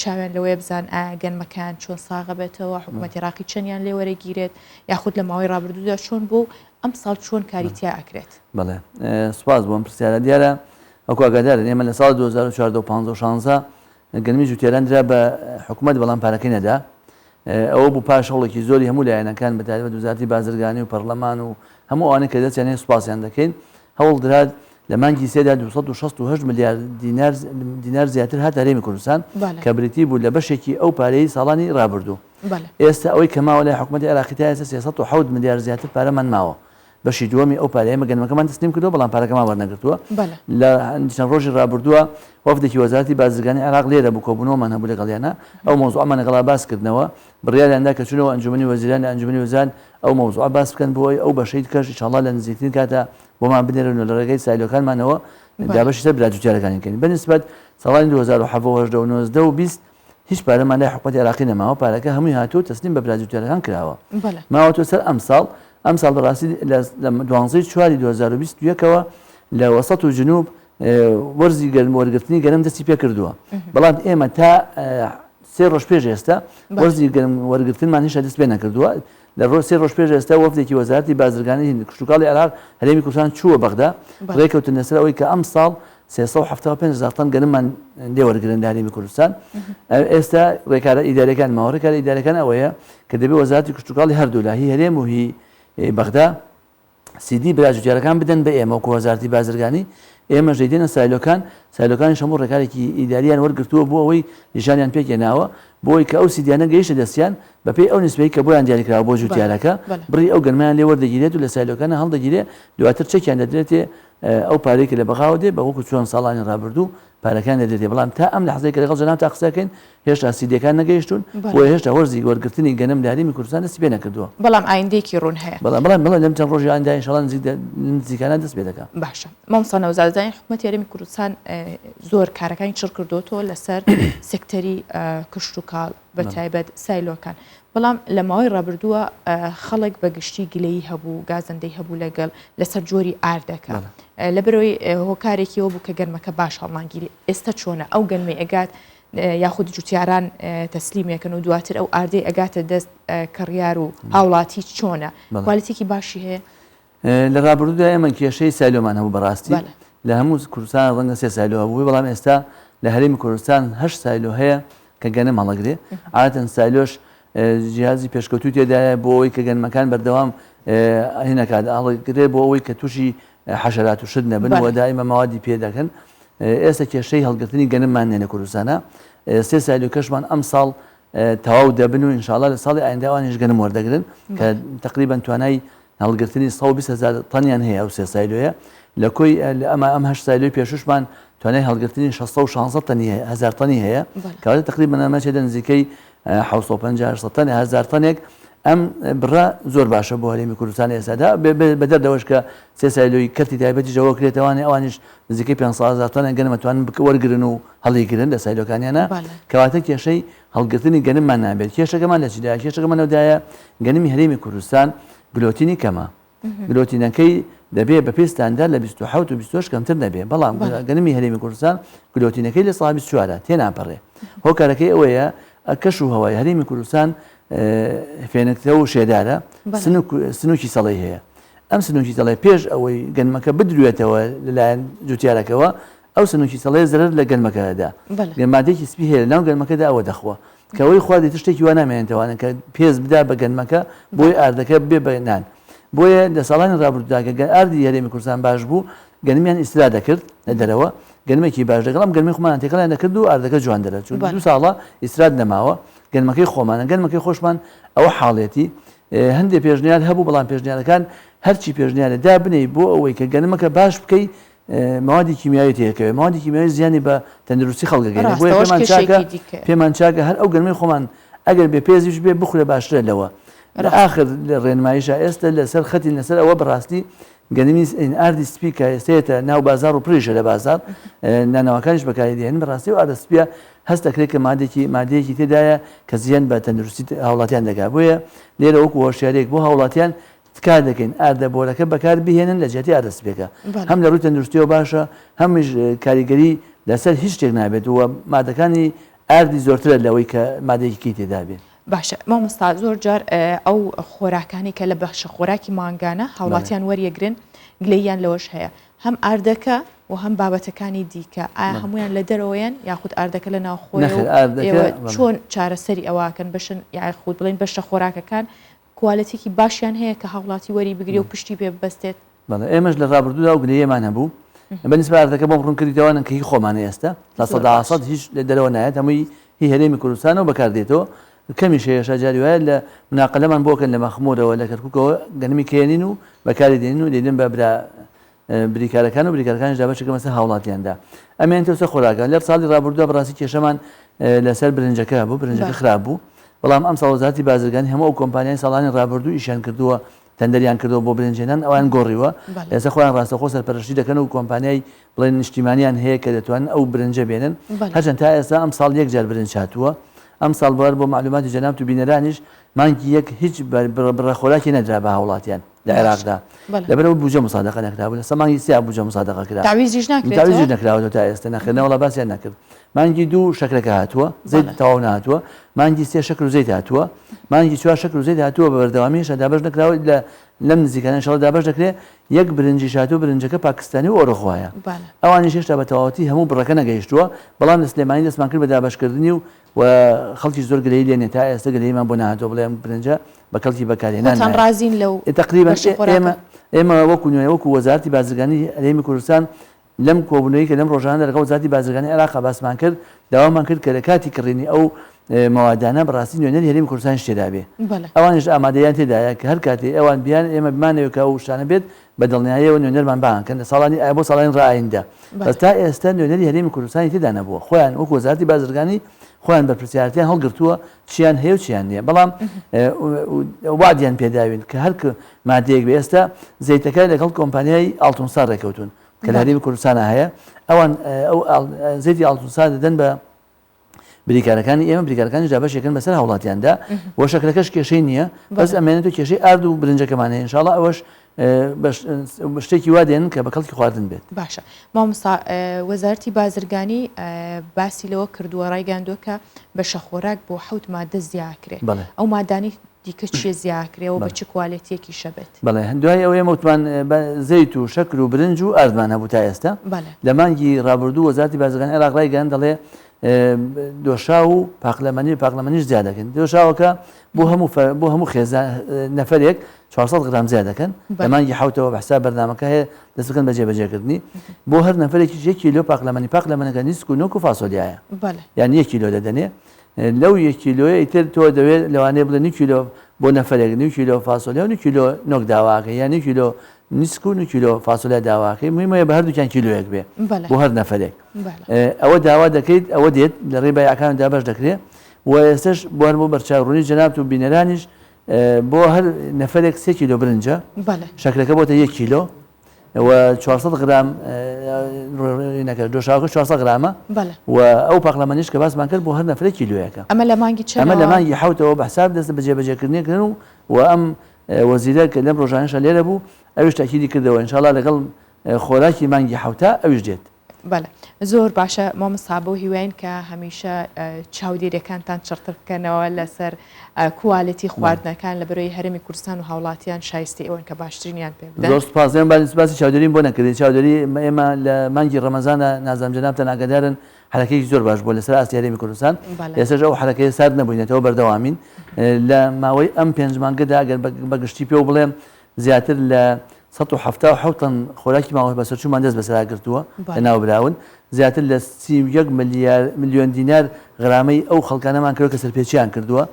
چاویان لەوەیە بزان گەنمەکان چۆن ساغە بێتەوە حکوومەتی ڕاقی چەندیان لێ وەرەگیرێت یاخود لە ماوەی ڕابردوودا چۆن بوو ئەم ساڵ چۆن کاریتیا ئەکرێت بەڵێ سوپاس بۆم پرسیارە دیارە ئەوکو ئاگادارن ئێمە لە ساڵ 2014 گەنمی جوتیاران درا بە حکوومەت بەڵام پارەکەی نەدا ئەوە بوو پاش هەوڵێکی زۆری هەموو لایەنەکان بە تایبەت وزارەتی بازرگانی و پەرلەمان و هەموو ئەوانەی کە دەستیانێ سوپاسیان دەکەین هەوڵ درات لە مانگی سێدا 268 ملیار دینار زیاتر هات هەرێمی کوردستان کە بریتی بوو لە بەشێکی ئەو پارەی ساڵانی ڕابردوو ئێستا ئەوەی کە ماوە لای حکوومەتی عێراقی تا ئێستا 307 ملیار زیاتر پارەمان ماوە بەشی دووەمی ئەو پارەیە گەنمەکەمان تسلیم کردووە بەڵام پارەکەمان وەرنەگرتووە لە چەند ڕۆژی ڕابردووە وەفدێکی وەزارەتی بازرگانی عێراق لێرە بوو کۆبوونەوەمان هەبوو لەگەڵیانە ئەو مەوزوعەمان لەگەڵا باسکردنەوە بڕیاریاندا کە چونەوە ئەنجومەنی وەزیران لە ئەنجومەنی وەزان ئەو مەوزوعە باس بکەن بۆی ئەو بەشەی کەش ئینشاءالله لە نزیکترین کاتە بۆمان بنێرن لە ڕێگەی سایلۆکانمانەوە دابەشی سەر براجوتیارەکانی بکەین بەنسبەت ساڵانی 2017 و 20 هیچ پارەمان لای حکوومەتی عێراقی نەماوە پارەکە هەمووی هاتووە تەسلیم بە براجوتێرەکان کراوە ماوەتۆ سەر ئەم ساڵ بەڕاستی لە 12/4/2021ەوە لە وەسەط و جنوب وەرزی وەرگرتنی گەرم دەستی پێ کردووە بەڵام ئێمە تا 3 ڕۆژ پێش ئێستا وەرزی گەرم وەرگرتنمان هیچ دەست پێ نەکردووە لە 3 ڕۆژ پێش ئێستا وەفدێکی وەزارەتی بازرگانی کشتتوکاڵی عێراق هەرێمی کوردستان چووە بەغدا ڕێکەوتن لەسەر ئەوەی کە ئەم ساڵ 375,000 تن گەرممان لێوەرگرن لە هەرێمی کوردستان ئێستا ڕێکارە ئیدارەکان ماوەڕێکارە ئیدارەکان ئەوەیە کە دەبێت وەزارەتی کشتتوکاڵی هەردوو لا هی هەرێم و هی بەغدا سیدی براژوتیارەکان بدەن بە ئێمە وەکو وەزارەتی بازرگانی ئێمە ژەیدێنە سایلۆکانی هەموو ڕێکارێکی ئیداریان وەرگرتووە بۆ ئەوەی نیشانیان پێکێناوە بۆی کە ئەو سیدیانە گەیشتە دەستیان بەپێی ئەو نسبەی کە بۆیان دیاریکراوە بۆ جوتیارەکە بڕی ئەو گەرمیان لێ وەردەگیرێت و لە سایلۆکانە هەڵدەگیرێت دواتر چەکیان دەدرێتێ ئەو پارێکی لە بەغاوە دێ بە وەکو چۆن ساڵانی ڕابردوو پارەکان دەدرێتێ بەڵام تا ئەم لەحزەی کە لەگەڵ جەناب تا قسەکەین هێشتا سیدیەکان نەگەیشتون بۆ هێشتا وەرزی وەرگرتنی گەنم لە هەرێمی کوردستان دەستی پێ نەکردووە بەڵام ئایندێکی ڕوون هەیە بەڵام لەم چەند ڕۆژی ئایندا ئینشاڵڵا نزیکانە دەست پێ دەکات باشە مامۆستا نەوزارزانی حکوومەتی هەرێمی کوردستان زۆر کارەکانی چڕ کردوتەوە لەسەر سێکتەری کشتتوکاڵ بە تایبەت سایلۆکان بەڵام لە ماوەی ڕابردووە خەڵک بەگشتی گلەیی هەبوو گازەندەی هەبوو لەگەڵ لەسەر جۆری ئاردەکە لەبەرەوەی هۆکارێکیەوە بوو کە گەرمەکە باش هەڵمانگیری ئێستا چۆنە ئەو گەرمی ئەگات یاخود جوتیاران تەسلیمێکن و دواتر ئەو ئاردەی ئەگاتە دەست کڕیار و هاوڵاتی چۆنە کوالیتێکی باشی هەیە لە ڕابردوودا ئێمە کێشەی سایلۆمان هەبوو بەڕاستی لە هەموو کوردستان ڕەنگە 3 سایلۆ هەبووی بەڵام ئێستا لە هەرێمی کوردستان 8 سایلۆ هەیە کە گەنم هەڵەگرێ عادەتەن سایلۆش جیهازی پێشکەوتوی تێدایە بۆ ئەوەی کە گەنمەکان بەردەوام هێنەکات هەڵەگرێ بۆ ئەوەی کە تووشی حەشەرات و شت نەبن و دائیمە ماوادی پێ دەکەن ئێستا کێشەی هەڵگرتنی گەنممان نێنە کوردستانە 3 سایلۆکەشمان ئەم ساڵ تەواو دەبن و ئینشاڵڵا لە ساڵی ئاینداوانیش گەنم وەردەگرن کە تقریبان توانای هەڵگرتنی 120,000 تەنیان هەیە ئەو 3 سایلۆیە لە کۆی ئەم 8 سایلۆی پێشوشمان توانای هەڵگرتنی 660 هزار تەنی هەیە کەواتە تقریبان ئەمەچێتە نزیکەی 750 تەن 1000 تەنێک ئەم بڕە زۆر باشە بۆ هەرێمی کوردستان ئێستادا بە دەردەوەش کە 3 سایلۆی کەرتی تایبەتی ژەوە کرێتەوەوانێ ئەوانیش نزیکەی 500,000 تەن گەنمەتوانن وەرگرن و هەڵیگرن لە سایلۆکانیانە کەواتە کێشەی هەڵگرتنی گەنممان نابێت کێشەکەمان لە چیدایە کێشەکەمانەوەدایە گەنمی هەرێمی کوردستان گلۆتینی کەمە گلۆتینەکەی دەبێت بە پێستاندا لە 27 و 28 کەمتر نەبێ بەڵام گەنمی هەرێمی کوردستان گلۆتینەکەی لە ساڵ 24 تێناپەڕێ هۆکارەکەی ئەوەیە کەش و هەوای هەرێمی کوردستان فێنکتە و شێدارە سنووکی سەڵی هەیە ئەم سنووکی سەڵی پێش ئەوەی گەنمەکە بدروێتەوە لەلایەن جوتیارەکەەوە ئەو سنووکی سەڵی زرر لە گەنمەکەدا گەنمادێکی سپی هەیە ناو گەنمەکەدا ئەوە دەخوە کەەوەی خواردی شتێکی وان نامێنێتەوانە کە پێز بدا بە گەنمەکە بۆی ئاردەکە بێ بەنان بۆیە لە ساڵانی ڕابردوودا کە ئاردی هەرێمی کوردستان باش بوو گەنمیان ئیسرا دەکرد لە دەرەوە گەنمێکی باش دەگەڵام گەرمی خۆمان تێکەڵیان دەکرد و ئاردەکە جوان دەرەچوو 2 ساڵە ئیسرات نەماوە گەنمەکەی خۆمانە گەنمەکەی خۆشمان ئەوە حاڵێتی هەندێک پێشنیار هەبوو بەڵام پێشنیارەکان هەرچی پێشنیارە دا بنەی بۆ ئەوەی کە گەنمەکە باش بکەی موادی کیمیایی تێکەوێت موادی کیمیایی زیانی بە تەندروستی خەڵکەگەێنێت بۆیە پێمان چاکە هەر ئەو گەرمەی خۆمان ئەگەر بێ پێزیش بێ بخورێ باشترە لەوە لە ئاخر ڕێنماییشە ئێستا لەسەر خەتی لەسەر ئەوە بەڕاستی گەنمی ئاردی سپی کە ئێستێتە ناو بازار و پڕیشە لە بازار نانەوەکانیش بەکاری دێن بەڕاستی و ئاردە سپیە هەست دەکرێت کە مادەیەکی تێدایە کە زیان بە تەندروستی هاوڵاتیان دەگا بۆیە لێرە وەکو هۆشیارێک بۆ هاوڵاتیان کار دەکەین ئاردە بۆرەکە بەکار بهێنن لە جێتی ئاردە سپێکە هەم لە ڕووی تەندروستیەوە باشە هەمیش کاریگەری لەسەر هیچ شتێک نابێت وە مادەکانی ئاردی زۆرترە لەوەی کە مادەیەکی تێدا بێت باشە مامۆستا زۆر جار ئەو خۆراکانی کە لە بەخشە خۆراکی مانگانە هاوڵاتیان وەریەگرن گلەییان لەوەش هەیە هەم ئاردەکە و هەم بابەتەکانی دیکە ئایا هەمویان لە دەرەوەیان یاخود ئاردەکە لە ناوخۆیەوە چۆن چارەسەری ئەواکەن بشن یاخود بڵین بەشە خۆراکەکان کوالەتێکی باشیان هەیە کە هاوڵاتی وەری بگری و پشتی پێ ببەستێت ئێمەش لە ڕابردوودا و گلەیەمان هەبوو بەنسبە ئاردەکە بۆم ڕوون کردیتەوەن کە هی خۆمانە ئێستا لە 100% هیچ لە دەرەوە نایەت هەمووی هی هەرێمی کوردستانەوە بەکاردێتەوە کەمی شێشە جاری وایە لە مناقلەمان بۆکەن لە مەخمورەوە لە کەرکووکەوە گەنمی کێنین و بەکاری دێنین و دێنن بە بریکارەکان و بریکارەکانی دابەشەکە مەسە هاوڵاتیاندا ئەمیان تۆسە خۆراکە لەر ساڵی ڕابردووە بەڕاستی کێشەمان لەسەر برنجەکە بوو برنجەکە خراپ بوو بەڵام ئەم ساڵ وەزارەتی بازرگانی هەموو ئەو کۆمپانیای ساڵانی ڕابردوو ئیشیان کردووە تەندەریان کردەوە بۆ برنجێنان ئەوان گۆڕیوە ئێستا خۆیان ڕاستەخۆ سەرپەرشتی دەکەن و کۆمپانیای بڵێن نیشتیمانیان هەیە کە دەتوانن ئەو برنجە بێنن هەرچەند تا ئێستا ئەم ساڵ 1 جار برنج هاتووە ئەم ساڵبوار بۆ معلوماتی جەناب و بینەرانیش مانگی یەک هیچ بڕەخۆراکی نەدرا بە هاوڵاتیان لە عێراقدا لەبەرەوە بوجە مسادقە نەکرابوو لە سەمانگی سیا بوجە مسادقە کرا تعویزیش نەکراوە تا ئێستا نەخێنەوەڵا باسییان نەکرد مانگی دوو شەکرەکە هاتووە زەیت تەواو نهاتووە مانگی سێ شەکر و زەیت هاتووە مانگی چوار شەکر و زەیت هاتووە بە بەردەوامیش دابەش نەکراوە لەم نزیکانە ئینشاڵڵا دابەش دەکرێت یەک برنجی هاتووە برنجەکە پاکستانی و ئۆرۆخوایە ئەوانیش هێشتا بە تەواوەتی هەموو بڕەکە نەگەیشتووە بەڵام لە سلێمانی دەستمان کرد بە دابەشکردنی و خەڵکی زۆر گلەی لێنێ تا ئێستا گلەیمان بۆ نهاتووە بڵێم برنجە بە کەڵکی بەکارهێنان ڕازین لەو تقریبا ئێمە وەکو وەزارەتی بازرگانی هەرێمی کوردستان لەم کۆبوونەوەی کە لەم ڕۆژانە لەگەڵ وەزارەتی بازرگانی عێراق باسمان کرد داوامان کرد کە لە کاتی کڕینی ئەو مەوادانە بەڕاستی نوێنەری هەرێمی کوردستان تێدا بێ ئەوانش ئامادەیان تێدایە کە هەر کاتێ ئەوان بیان ئێمە بمانەوە کە ئەو شتانە بێت بە دڵنیاییەوە نوێنەرمان بانکەن لە ساڵانی بۆ ساڵانی ڕائیندا بەس تا ئێستا نوێنەری هەرێمی کوردستانی تێدا نەبووە خۆیان وەکو وەزارەتی بازرگانی خۆیان بەرپرسیارەتیان هەڵگرتووە چیان هەیە و چیان نییە بەڵام وادیان پێداوین کە هەر مادەیەک بێ ئێستا زەیتەکە لەگەڵ کۆمپانیای ئاڵتونسا ڕێکەوتون کە لە هەرێمی کوردستانە هەیە ئەوان زەیتی ئاڵتونسا دەدەن بە بریکارەکانی ئێمە بریکارەکانی جابەشێکن بەسەر هاوڵاتیاندا بۆ شەکرەکەش کێشەی نییە بەس ئەمێنێت و کێشەی ئارد و برنجەکەمانەیە ئینشاڵڵا ئەوەش شتێکی وا دێن کە بە کەڵکی خواردن بێت باشە مامۆستا وەزارەتی بازرگانی باسی لەوە کردووە ڕایگەاندووە کە بە شەخۆراک بۆ 7 مادە زیاکرێت ئەو مادانی دیکە چیە زیاکرێەوە بە چ کوالێتیەکی شەبێت بەڵێ هەندوای ئەوەیە وتمان زەیت و شەکر و برنج و ئاردمان هەبوو تا ئێستا لە مانگی ڕابردوو وەزارەتی بازرگانی عێراق ڕایگەیاند دەڵێ دۆشا و پاقلەمەنیش زیاد دەکەن دۆشاوەکە بۆ هەموو خێزان نەفرێک 400 گرام زیاد دەکەن لە مانگی حوتەوە بەحساب بەرنامەکە هەیە دەست بکەن بە جێبەجێکردنی بۆ هەر نەفرێکی 1 کیلۆ پاقلەمەنەکە نیسک و نۆک و فاسۆلیایە یان 1 کیلۆ دەدەنێ لەو 1 کیلۆیە ئیتر تۆ دەوێت لەوانەیە بڵێ 9 کیلۆ بۆ نەفرێک 9 کیلۆ فاسۆلیا و 9 کیلۆ نۆک داواکە یان 9 کیلۆ نیسک و 9 کیلۆ فاسۆلیا داواکەی مهمەیە بە هەردووکیان کیلۆیەک بێ بۆ هەر نەفرێک ئەوە داوا دەکەیت ئەوە دێت لە ڕێی بایعەکان دابەش دەکرێت و ئێستش بۆ هەر بۆ بەرچاوڕوونی جەناب و بینەرانیش بۆ هەر نەفرێک 3 کیلۆ برنجە شەکرەکە بۆتە 1 کیلۆ و 400 گرام دۆشاوەکە 400 گرامە و ئەو پاقلەمەنیش کە باسمان کرد بۆ هەر نەفرێک کیلۆیەکە ئەمە لە مانگی ئەمە لە مانگی حوتەوە بەحساب دەست بەجێبەجێکردنیکردن و ئەم وەزیرە کە لەم ڕۆژانەشە لێرە بوو ئەویش تاکیدی کردەوە ئینشاءڵڵا لەگەڵ خۆراکی مانگی حوتە ئەویش دێت بەڵێ زۆر باشە مامۆستا بۆ هیواین کە هەمیشە چاودێریەکانتان چڕتر بکەنەوە لەسەر کوالەتی خواردنەکان لە بەرەوەی هەرێمی کوردستان و هاوڵاتیان شایستی ئەوەن کە باشترینیان پێ بدەن. زۆر سوپاس باسی چاودێریم بۆ نەکردین چاودێری ئێمە لە مانگی ڕەمەزانە نازانم جەنابتان ئاگادارن حرەکەیەکی زۆر باش بۆ لەسەر ئاستی هەرێمی کوردستان ئێستاش ئەو حرەکەی سارد نەبووینێتەوە بەردەوامین لە ماوەی ئەم 5 مانگەدا ئەگەر بەگشتی پێ و بڵێم زیاتر لە 177 تن خۆراکی ماوەی بەسەرچوومان دەست بەسەراگرتووە لە ناوبراون زیاتر لە 31 ملیۆن دینار غرامەی ئەو خەڵکانەمان کردووە کە سەرپێچیان کردووە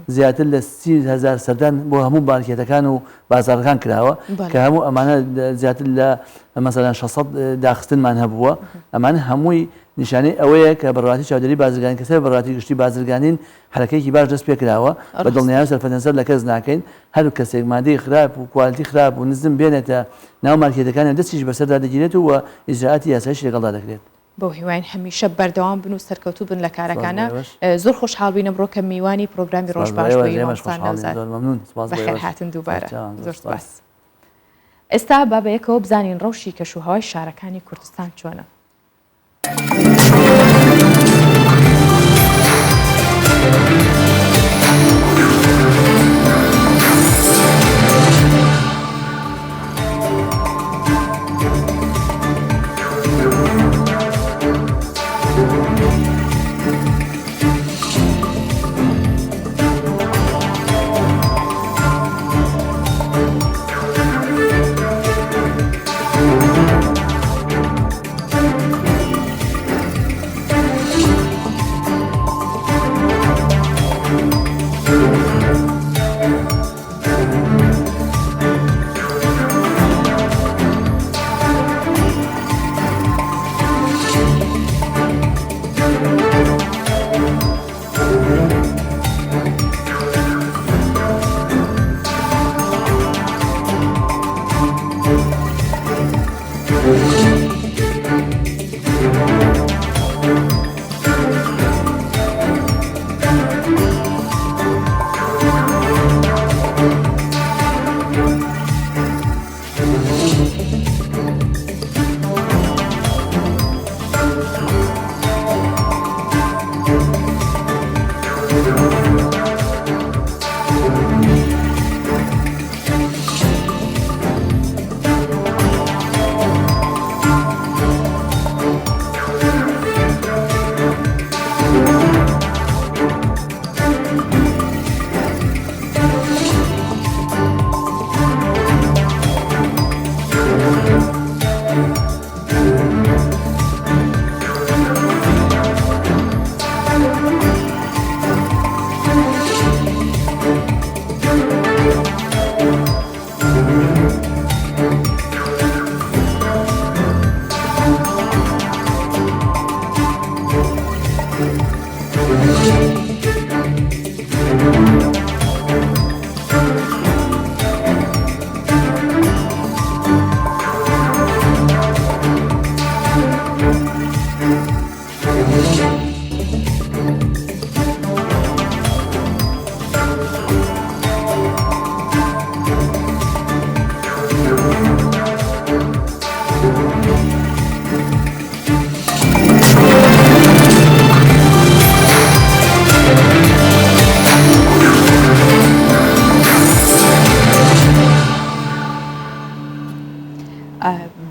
زیاتر لە 30,000 سەردان بۆ هەموو مارکێتەکان و بازارەکان کراوە کە هەموو ئەمانە زیاتر لە مەسەلەن 600 داخستنمان هەبووە ئەمانە هەمووی نیشانەی ئەوەیە کە بەڕواتی چاودێری بازرگانی کەسەر بەڕواتی گشتی بازرگانین حرەکەیەکی باش دەست پێ کراوە بە دڵنیایی سەرفەنسەر لە کەس ناکەین هەر کەسێک مادەی خراپ و کوالتی خراپ و نزم بێنێتە ناو مارکێتەکان دەستیش بەسەردا دەگیرێت و ئیجراعاتی یاساییش لەگەڵدا دەکرێت. بۆ هیواین هەمیشە بەردەوام بن و سەرکەوتوو بن لە کارەکانە زۆر خۆشحاڵ بووینە بڕۆ کە میوانی پرۆگرامی ڕۆژ باش بەخێر هاتن دووبارە زۆر سپاس. ئێستا با بەیەکەوە بزانین ڕەوشی کەشوهەوای شارەکانی کوردستان چۆنە.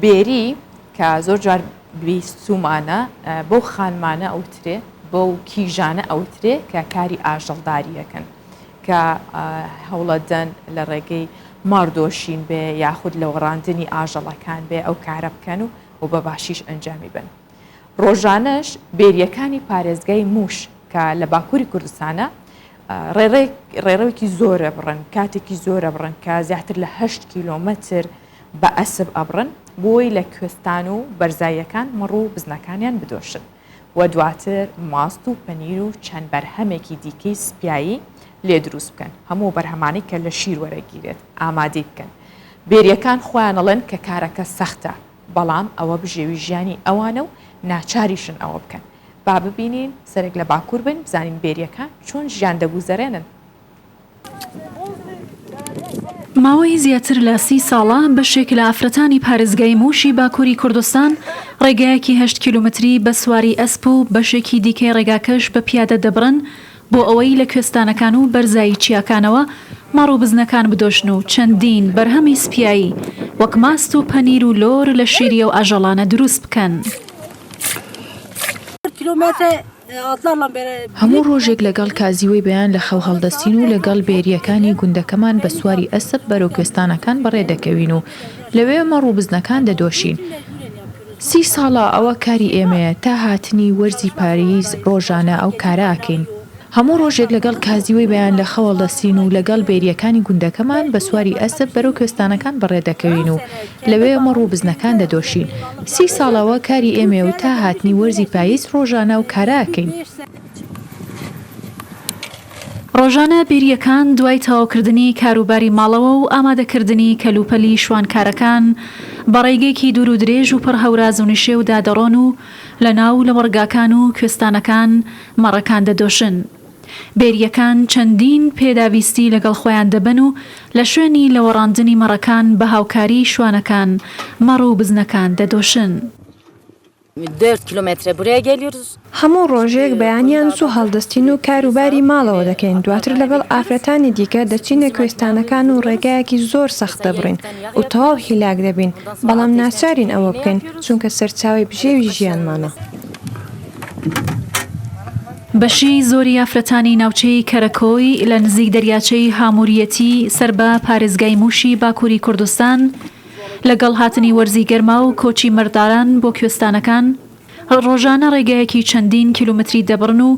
بێری کە زۆر جار بیستومانە بەو خانمانە ئەوترێ بەو کیژانە ئەوترێ کە کاری ئاژەڵداریەکەن کە هەوڵەدەن لە ڕێگەی ماردۆشین بێ یاخود لە وەڕاندنی ئاژەڵەکان بێ ئەو کارە بکەن و بە باشیش ئەنجامی بن. ڕۆژانەش بێریەکانی پارێزگای موش کە لە باکووری کوردستانە ڕێڕەوێکی زۆرە بڕن کاتێکی زۆرە بڕن کە زیاتر لە 8 کیلۆمەتر بە ئەسب ئەبڕن بۆی لە کوێستان و بەرزاییەکان مەڕوو بزنەکانیان بدۆشن و دواتر ماست و پەنیر و چەند بەرهەمێکی دیکەی سپیایی لێ دروست بکەن هەموو بەرهەمانی کە لە شیر وەرەگیرێت ئامادەی بکەن. بێریەکان خۆیانەڵێن کە کارەکە سەختە بەڵام ئەوە بژێوی ژیانی ئەوانە و ناچاریشن ئەوە بکەن. با ببینین سەرێک لە باکوور بن بزانین بێریەکان چۆن ژیان دەگوزەرێنن. ماوەی زیاتر لە 30 ساڵە بەشێک لە ئافرەتانی پارێزگای موشی باکووری کوردستان ڕێگایەکی 8 کیلومتری بە سواری ئەسپ و بەشێکی دیکەی ڕێگاکەش بە پیادە دەبڕن بۆ ئەوەی لە کوێستانەکان و بەرزایی چیاکانەوە ماڕ و بزنەکان بدۆشن و چەندین بەرهەمی سپیایی وەک ماست و پەنیر و لۆر لە شیری و ئاژەڵانە دروست بکەن. هەموو ڕۆژێک لەگەڵ کازیوەی بەیان لە خەو هەڵدەستین و لەگەڵ بێریەکانی گوندەکەمان بە سواری ئەسب بەرەو کوێستانەکان بەڕێ دەکەوین و لەوێ مەڕوو بزنەکان دەدۆشین. 30 ساڵە ئەوە کاری ئێمەیە تا هاتنی وەرزی پاریز ڕۆژانە ئەو کارە ئاکەین. هەموو ڕۆژێک لەگەڵ کازیوەی بەیان لە خەو هەڵدەستین و لەگەڵ بێریەکانی گوندەکەمان بە سواری ئەسب بەرەو کوێستانەکان بەڕێ دەکەوین و لەوێ مەڕوو بزنەکان دەدۆشین. 30 ساڵەوە کاری ئێمە و تا هاتنی وەرزی پاییز ڕۆژانە و کارە ئاکەین. ڕۆژانە بێریەکان دوای تەواوکردنی کاروباری ماڵەوە و ئامادەکردنی کەلوپەلی شوانکارەکان بە ڕێگەیەکی دوور و درێژ و پڕهەوراز و نشێ و دادەڕۆن و لە ناو لە وەرگاکان و کوێستانەکان مەڕەکان دەدۆشن. بێریەکان چەندین پێداویستی لەگەڵ خۆیان دەبن و لە شوێنی لەوەڕاندنی مەڕەکان بە هاوکاری شوانەکان مەڕ و بزنەکان دەدۆشن. 4 کیلومتر buraya geliyoruz. هەموو ڕۆژێک بەیانیان زوو هەڵدەستین و کاروباری ماڵەوە دەکەین دواتر لەگەڵ ئافرەتانی دیکە دەچینە کوێستانەکان و ڕێگایەکی زۆر سەخت دەبڕین و تەواو هیلاک دەبین بەڵام ناچارین ئەوە بکەین چونکە سەرچاوی بژێوی ژیانمانە. بەشی زۆری ئافرەتانی ناوچەی کەرەکۆی لە نزیک دەریاچەی هاموریەتی سەر بە پارێزگای موشی باکووری کوردستان لەگەڵ هاتنی وەرزی گەرما و کۆچی مەرداران بۆ کوێستانەکان ڕۆژانە ڕێگایەکی چەندین کیلومتری دەبڕن و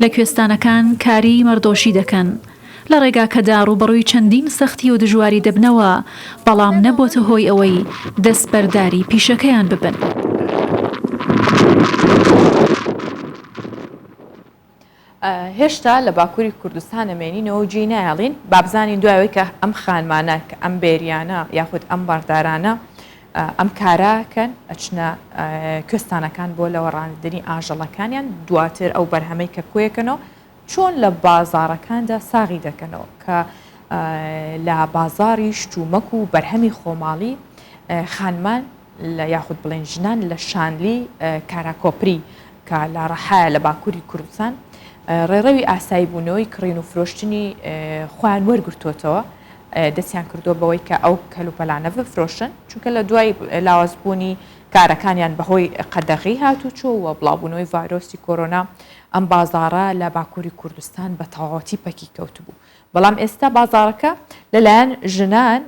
لە کوێستانەکان کاری مەردۆشی دەکەن. لە ڕێگاکەدا ڕوبەڕووی چەندین سەختی و دژواری دەبنەوە بەڵام نەبۆتە هۆی ئەوەی دەستبەرداری پیشەکەیان ببن. هێشتا لە باکووری کوردستان ئەمێنینەوە جێی نایڵین بابزانین دوایەوەی کە ئەم خانمانە کە ئەم بێریانە یاخود ئەم باردارانە ئەم کاراکەن ئەچنە کوێستانەکان بۆ لە وەڕاندنی ئاژەڵەکانیان دواتر ئەو بەرهەمەی کە کۆیەکەنەوە چۆن لە بازاڕەکاندا ساغی دەکەنەوە کە لە بازاڕی شتومەک و بەرهەمی خۆماڵی خانمان لە یاخود بڵێن ژنان لە شانلی کاراکۆپری کە لە ڕەحایە لە باکووری کوردستان ڕێڕەوی ئاسایی بوونەوەی کڕین و فرۆشتنی خۆیان وەرگرتوتەوە دەستیان کردووە بەوەی کە ئەو کەلوپەلانە بفرۆشن چونکە لە دوای لاوازبوونی کارەکانیان بەهۆی قەدەغی هاتوچۆوە بڵاوبوونەوەی ڤایرۆسی کۆرۆنا ئەم بازاڕە لە باکووری کوردستان بە تەواوەتی پەکی کەوتبوو. بەڵام ئێستا بازاڕەکە لەلایەن ژنان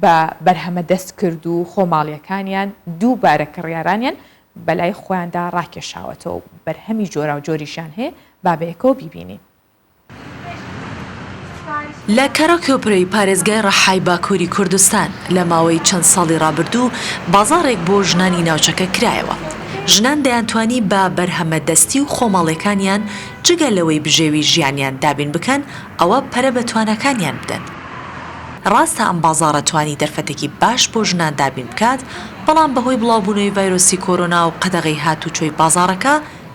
بە بەرهەمە دەست کرد و خۆماڵیەکانیان دووبارە کڕیارانیان بەلای خۆیاندا ڕاکێشاوەتەوە بەرهەمی جۆرا و جۆریشان هەیە بابەیەکەوە بیبینین. لە کەرەکۆپرەی پارێزگای ڕەحای باکووری کوردستان لە ماوەی چەند ساڵی ڕابردوو بازاڕێک بۆ ژنانی ناوچەکە کرایەوە. ژنان دەیانتوانی بە بەرهەمە دەستی و خۆماڵیەکانیان جگە لەوەی بژێوی ژیانیان دابین بکەن ئەوە پەرە بە توانەکانیان بدەن. ڕاستە ئەم بازاڕە توانی دەرفەتێکی باش بۆ ژنان دابین بکات بەڵام بەهۆی بڵاوبوونەوەی ڤایرۆسی کۆرۆنا و قەدەغی هاتوچۆی بازاڕەکە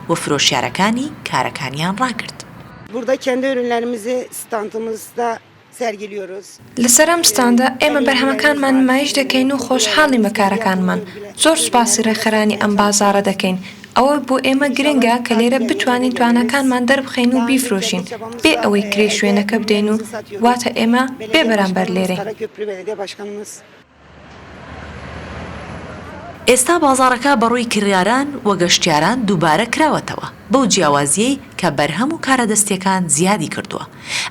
و فرۆشیارەکانی کارەکانیان ڕاگرت. Burada kendi ürünlerimizi standımızda sergiliyoruz. لەسەر ئەم ستاندا ئێمە بەرهەمەکانمان نمایش دەکەین و خۆشحاڵی بەکارەکانمان زۆر سوپاسی ڕێکخەرانی ئەم بازاڕە دەکەین. ئەوە بۆ ئێمە گرنگە کە لێرە بتوانین توانەکانمان دەربخەین و بیفرۆشین بێ ئەوەی کرێ شوێنەکە بدەین و واتە ئێمە بێ بەرامبەر لێرە. ئێستا بازارەکە بەڕووی کڕیاران و گەشتیاران دووبارە کراوەتەوە بەو جیاوازیەی کە بەرهەم و کارەدەستیەکان زیادی کردووە.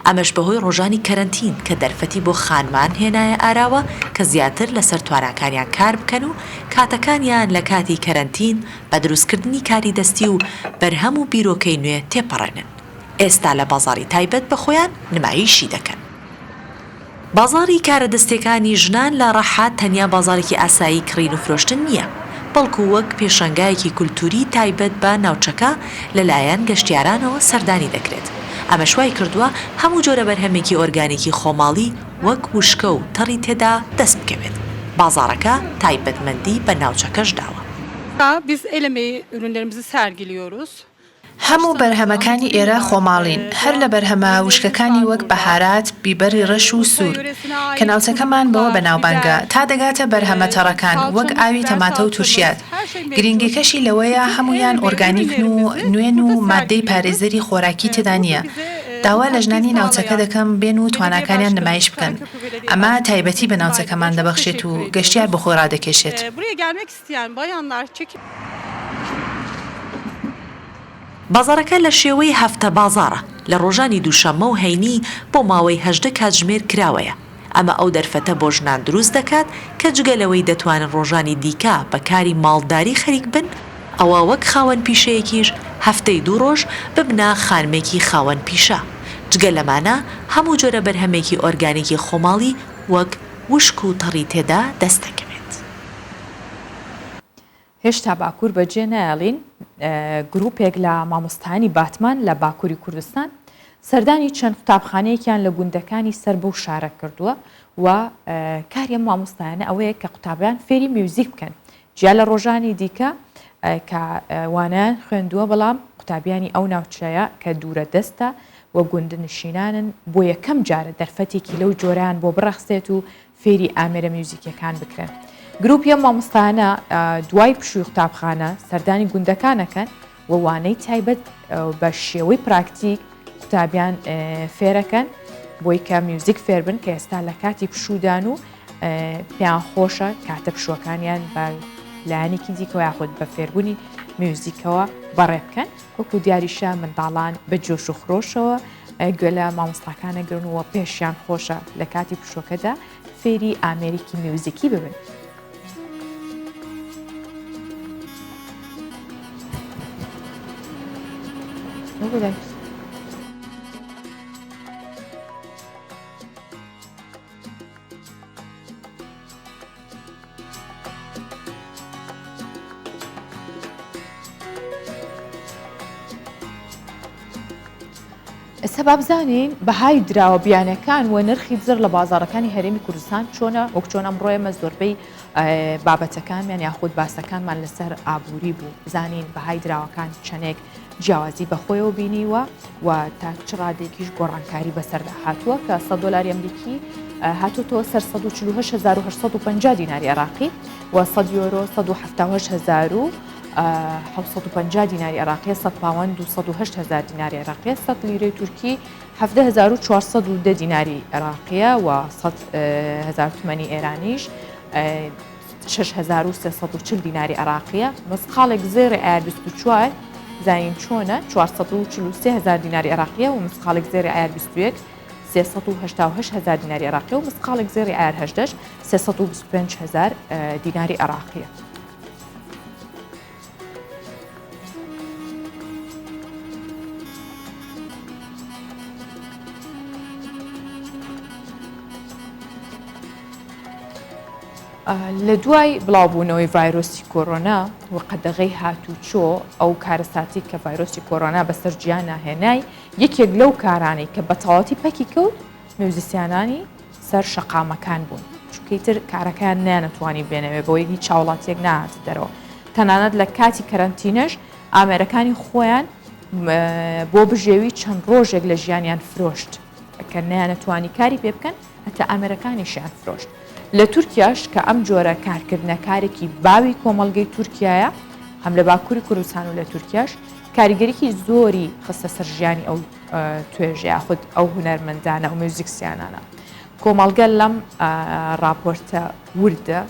ئەمەش بەهۆی ڕۆژانی کەرەنتین کە دەرفەتی بۆ خانمان هێنایە ئاراوە کە زیاتر لەسەر تواناکانیان کار بکەن و کاتەکانیان لە کاتی کەرەنتین بە دروستکردنی کاری دەستی و بەرهەم و بیرۆکەی نوێ تێپەڕێنن. ئێستا لە بازاری تایبەت بە خۆیان نمایشی دەکەن. بازاری کارەدەستیەکانی ژنان لە ڕەحات تەنیا بازارێکی ئاسایی کڕین و فرۆشتن نییە، بەڵکو وەک پێشەنگایەکی کولتوری تایبەت بە ناوچەکە لەلایەن گەشتیارانەوە سەردانی دەکرێت. ئەمە شوای کردووە هەموو جۆرە بەرهەمێکی ئۆرگانیکی خۆماڵی وەک وشکە و تەڕی تێدا دەست بکەوێت. بازارەکە تایبەتمەندی بە ناوچەکەش داوە. Biz el emeği ürünlerimizi sergiliyoruz. هەموو بەرهەمەکانی ئێرە خۆماڵین، هەر لە بەرهەمە وشکەکانی وەک بەهارات، بیبەری ڕەش و سوور کە ناوچەکەمان بەوە بەناوبانگە تا دەگاتە بەرهەمە تەڕەکان وەک ئاوی تەماتە و تورشیات. گرنگیکەشی لەوەیە هەمویان ئۆرگانیکن و نوێن و مادەی پارێزەری خۆراکی تێدا نییە. داوا لە ژنانی ناوچەکە دەکەم بێن و تواناکانیان نمایش بکەن. ئەمە تایبەتی بە ناوچەکەمان دەبەخشێت و گەشتیار بە خۆی ڕادەکێشێت. بازارەکە لە شێوەی هەفتە بازارە لە ڕۆژانی دووشەممە و هەینی بۆ ماوەی 18 کاتژمێر کراوەیە. ئەمە ئەو دەرفەتە بۆ ژنان دروست دەکات کە جگەلەوەی دەتوانن ڕۆژانی دیکە بە کاری ماڵداری خەریک بن، ئەوە وەک خاوەن پیشەیەکیش هەفتەی 2 ڕۆژ ببنە خانمێکی خاوەن پیشە. جگە لەمانە هەموو جۆرە بەرهەمێکی ئۆرگانیکی خۆماڵی وەک وشک و تەڕی تێدا دەست دەکەوێت. هێشتا باکوور بەجێ نایڵین گروپێک لە مامۆستایانی باتمان لە باکووری کوردستان سەردانی چەند قوتابخانەیەکیان لە گوندەکانی سەر بەو شارە کردووە و کاریە مامۆستایانە ئەوەیە کە قوتابیان فێری میوزیک بکەن. جیا لە ڕۆژانی دیکە کە وانیان خوێندووە بەڵام قوتابیانی ئەو ناوچەیە کە دوورە دەستە و گوندنشینانن بۆ یەکەم جارە دەرفەتێکی لەو جۆران بۆ بڕەخسێت و فێری ئامێرە میوزیکەکان بکرێن. گروپی مامۆستایانە دوای پشووی قوتابخانە سەردانی گوندەکانەکەن و وانەی تایبەت بە شێوەی پراکتیک قوتابیان فێرەکەن بۆی کە میوزیک فێر بن کە ئێستا لە کاتی پشودان و پێیان خۆشە کاتە پشوەکانیان بە لایەنێکی دیکەوە یاخود بە فێربوونی میوزیکەوە بەڕێ بکەن وەکو دیاریشە منداڵان بە جۆش و خرۆشەوە گوێ لە مامۆستاکانە گرنەوە پێشیان خۆشە لە کاتی پشوەکەدا فێری ئامێریکی میوزیکی ببن. ئێستا بابزانین بەهای دراوە بیانەکان و نرخی زر لە بازارەکانی هەرێمی کوردستان چۆنە وەک چۆن ئەمڕۆیەمە زۆربەی بابەتەکانمان یاخود باسەکانمان لەسەر ئابووری بوو زانین بەهای دراوەکان چەندێک جیاوازی بەخۆیەوە بینیوە و تا چ ڕادێکیش گۆڕانکاری بەسەردا هاتووە کە $100 ئەمریکی هاتوۆتەوە سەر 148,850 دیناری عێراقی و 100 یۆرۆ 170,750 دیناری عێراقی، 100 پاوەند و 108,000 دیناری عێراقی، 100 لیرەی تورکی 17,410 دیناری عێراقیە و 100,000 تومانی ئێرانیش 6,340 دیناری عێراقیە. مسقالێک زێر ئایار 24 زانین چۆنە 443,000 دیناری عێراقیە و مسقالێک زێری ئایار 21 388,000 دیناری عێراقی و مسقالێک زێری ئایار 18 325,000 دیناری عێراقیە. لە دوای بڵاوبوونەوەی ڤایرۆسی کۆرۆنا و قەدەغەی هاتوچۆ ئەو کارەساتی کە ڤایرۆسی کۆرۆنا بەسەر گیان ناهێنای یەکێک لەو کارانەی کە بە تەواوەتی پەکی کەوت میوزیسیانانی سەر شەقامەکان بوون چونکە تر کارەکان نانەتوانی بێنەوێ بۆ یەکی چاوڵاتیەک نهاتە دەرەوە. تەنانەت لە کاتی کەرەنتینەش ئامێرەکانی خۆیان بۆ بژێوی چەند ڕۆژێک لە ژیانیان فرۆشت کە نانەتوانی کاری پێ بکەن هەتا ئامێرەکانیشیان فرۆشت. لە تورکیاش کە ئەم جۆرە کارکردنەکارێکی باوی کۆمەڵگەی تورکایە هەم لە باکووری کوردستان و لە تورکیاش کاریگەریکی زۆری خستە سەر ژیانی ئەو توێژەیە خود ئەو هونەرمەندانە و میوزیکسیانانە. کۆمەڵگە لەم راپۆرتە وردە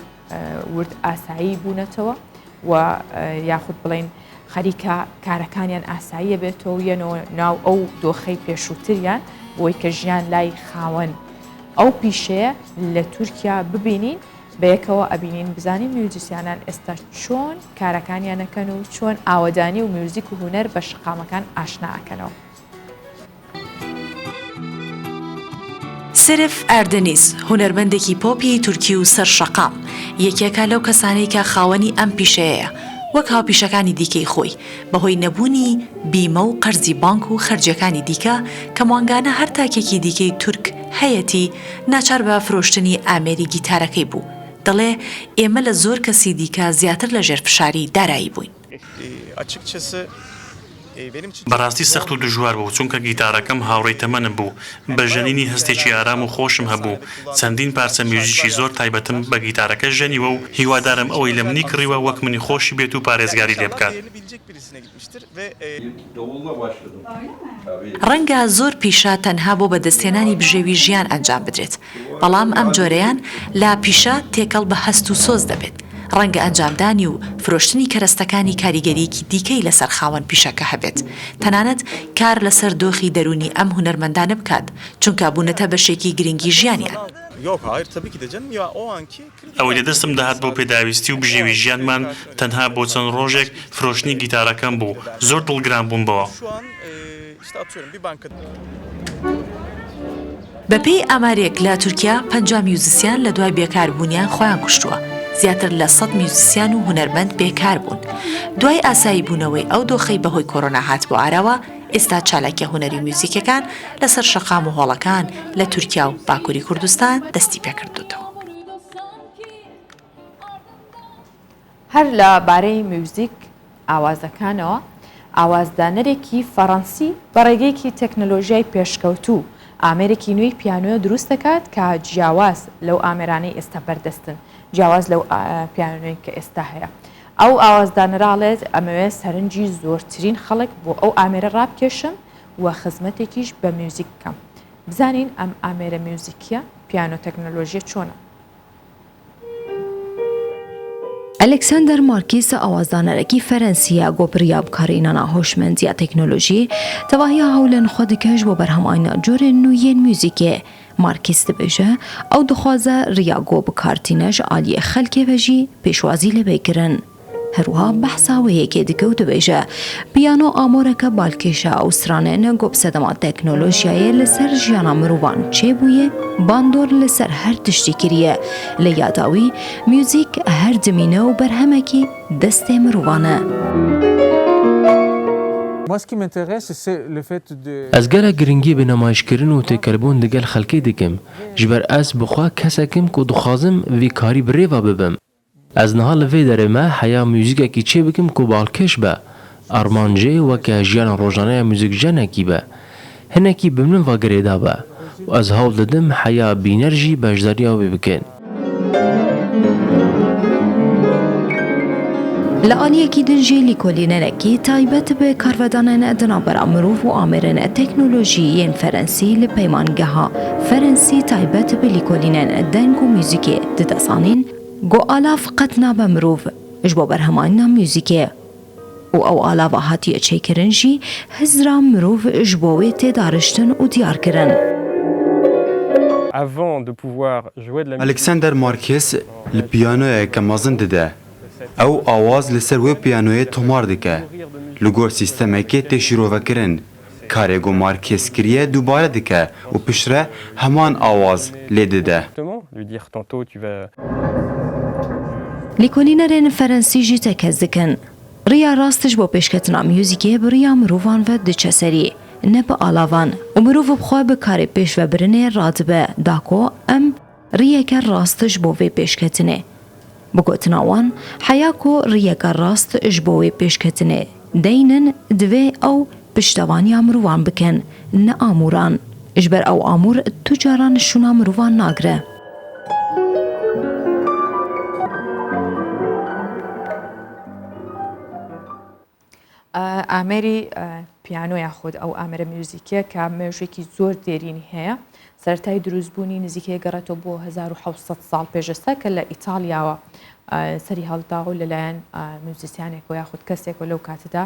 ورد ئاسایی بوونەتەوە و یاخود بڵێن خەریکە کارەکانیان ئاساییە بێتەوە یەنەوە ناو ئەو دۆخەی پێشووتریان بۆی کە ژیان لای خاوەن ئەو پیشەیە لە تورکیا ببینین بەیەکەوە ئەبینین بزانین میوزیسیانان ئێستا چۆن کارەکانیانەکەن و چۆن ئاوەدانی و میوزیک و هونەر بە شقامەکان ئاشناکەنەوە. سرف ئەردەنیز هونەرمەندێکی پۆپی تورکی و سەرشەقام یەکێکە لەو کەسانەی کە خاوەنی ئەم پیشەیە وەک هاوپیشەکانی دیکەی خۆی بەهۆی نەبوونی بیمە و قەرزی بانک و خەرجەکانی دیکە کە موانگانە هەر تاکێکی دیکەی تورک هەیەتی ناچار بە فرۆشتنی ئامێری گیتارەکەی بوو. دەڵێ ئێمە لە زۆر کەسی دیکە زیاتر لە ژێرفشاری دارایی بووین. بەڕاستی سەخت و دژوار بوو چونکە گیتارەکەم هاوڕێی تەمەنم بوو بە ژەنینی هەستێکی ئارام و خۆشم هەبوو چەندین پارچە میوزیکی زۆر تایبەتم بە گیتارەکە ژەنیوە و هیوادارم ئەوەی لە منی کڕیوە وەک منی خۆشی بێت و پارێزگاری لێ بکات. ڕەنگە زۆر پیشە تەنها بۆ بەدەستێنانی بژێوی ژیان ئەنجام بدرێت بەڵام ئەم جۆرەیان لا پیشە تێکەڵ بە هەست و سۆز دەبێت. ڕەنگە ئەنجامدانی و فرۆشتنی کەرەستەکانی کاریگەریەکی دیکەی لەسەر خاوەن پیشەکە هەبێت تەنانەت کار لەسەر دۆخی دەرونی ئەم هونەرمەندانە بکات چونکە بوونەتە بەشێکی گرنگی ژیانیان. ئەوەی لەدەستم داهات بۆ پێداویستی و بژێوی ژیانمان تەنها بۆ چەند ڕۆژێک فرۆشتنی گیتارەکەم بوو زۆر دڵگران بووم بەوە. بەپێی ئامارێک لە تورکیا 50 میوزیسیان لە دوای بێکاربوونیان خۆیان کوشتووە. زیاتر لە 100 میوزیسیان و هونەرمەند بێکار بوون. دوای ئاسایی بوونەوەی ئەو دۆخەی بەهۆی کۆرۆنا هات بۆ ئاراوە ئێستا چالاکیە هونەری میوزیکەکان لەسەر شەقام و هۆڵەکان لە تورکیا و باکووری کوردستان دەستی پێکردوتەوە. هەر لە بارەی میوزیک ئاوازەکانەوە ئاوازدانەرێکی فەڕەنسی بە ڕێگەیەکی تەکنەلۆژیای پێشکەوتوو ئامێرێکی نوێی پیانۆ دروست دەکات کە جیاواز لەو ئامێرانەی ئێستا بەردەستن جیاواز لەو پیانۆی کە ئێستا هەیە. ئەو ئاوازدانراڵێت ئەمەوێت سەرنجی زۆرترین خەڵک بۆ ئەو ئامێرە ڕابکێشم و خزمەتێکیش بە میوزیک بکەم. بزانین ئەم ئامێرە میوزیکیە پیانۆ تەکنەلۆژیە چۆنە. ئەلێکساندەر مارکیس ئاوازدانەرێکی فەرەنسیە گۆپڕیا بکارێنانە هۆشمەندیە تەکنۆلۆژی تەواهی هەولێن خۆ دکەش بۆ بەرهەماینا جۆرێن نوێن میوزیکێ مارکیس دەبێژە ئەو دخوازە ڕیاگۆ بکارتینەش ئالیە خەلکێ بەژی پێشوازی لەبێکردن. هەروها بەحساوەیەکێ دکەوت دەبێژە پیانۆ ئامۆرەکە بالکێشە ئەوسترانێنە گۆپسەدەما تەکنۆلۆژیایە لەسەر ژیانە مرۆڤان چێبوویە باندۆر لەسەر هەر تشتی کریە لە یاداوی میوزیک هەر دمینە و بەرهەمێکی دەستێ مرۆڤانە. Ez gelek giringî bi nemaîşkirin û têkelbûn di gel xelkê dikim ji ber ez bixwe kesekim ku dixwazim vî karî bi rêva bibim. Ez niha li vê derê me heya mûzîkekî çê bikim ku balkêş be armancê weke jiyana rojaneya mûzîkjenekî be hinekî bi min vagirêda be û ez hewl didim heya bîner jî bejdariya wê bikin. لە ئالیەکی دنجێ لیکۆلینەرەکی تایبەت بە کارڤدانانە دنابەرا مرۆڤ و ئامێرەنە تەکنۆلۆژیین فەرەنسی لە پەیمانگەها فەرەنسی تایبەت بە لیکۆلینەنە دەنگ و میوزیکێ دەدەسانین گۆ ئالاف قەتنا بە مرۆڤ ژ بۆ بەرهەمانینا میوزیکێ و ئەو ئالاڤە هاتیە چێکردن ژی هزرا مرۆڤ ژ بۆ وێ تێدارشتن و دیارکردن. ئەلێکساندەر مارکێس لە پیانۆیەکە مەزن دەدە ئەو ئاواز لەسەر وێ پیانۆیە تۆمار دکە لە گۆر سیستەمێکێ تێشیرۆڤەکردن کارێک و مارکێسکریە دووبارە دکە و پشرە هەمان ئاواز لێ دەدە. لیکۆلینەرێن فەرەنسیژی تەکەس دکن ڕیا ڕاستش بۆ پێشکەتنا میوزیکێ بڕیا مرۆڤان ڤە دچەسەری نە بە ئالاڤان و مرۆڤ بخوا بکارێ پێشڤە برنێ ڕادبە داکۆ ئەم ڕیەکە ڕاستش بۆ vê پێشکەتنێ بگوتناوان حیاکۆ ڕیەکە ڕاست ژ بۆ وێ پێشکەتنێ دەینن دوێ ئەو پشتەوانیا مرۆڤان بکەن نە ئاموران ژ بەر ئەو ئامور توجاران شونا مرۆڤان ناگرە. ئامێری پیانۆ یاخود ئەو ئامرە میوزیکیە کە مێژێکی زۆر دێرینی هەیە سەرەتای دروستبوونی نزیکەی گەڕێتەوە بۆ 1700 ساڵ پێشەستا کە لە ئیتالیاوە سەری هەڵداوە لەلایەن میوزیسیانێکەوە یاخود کەسێکەوە لەو کاتەدا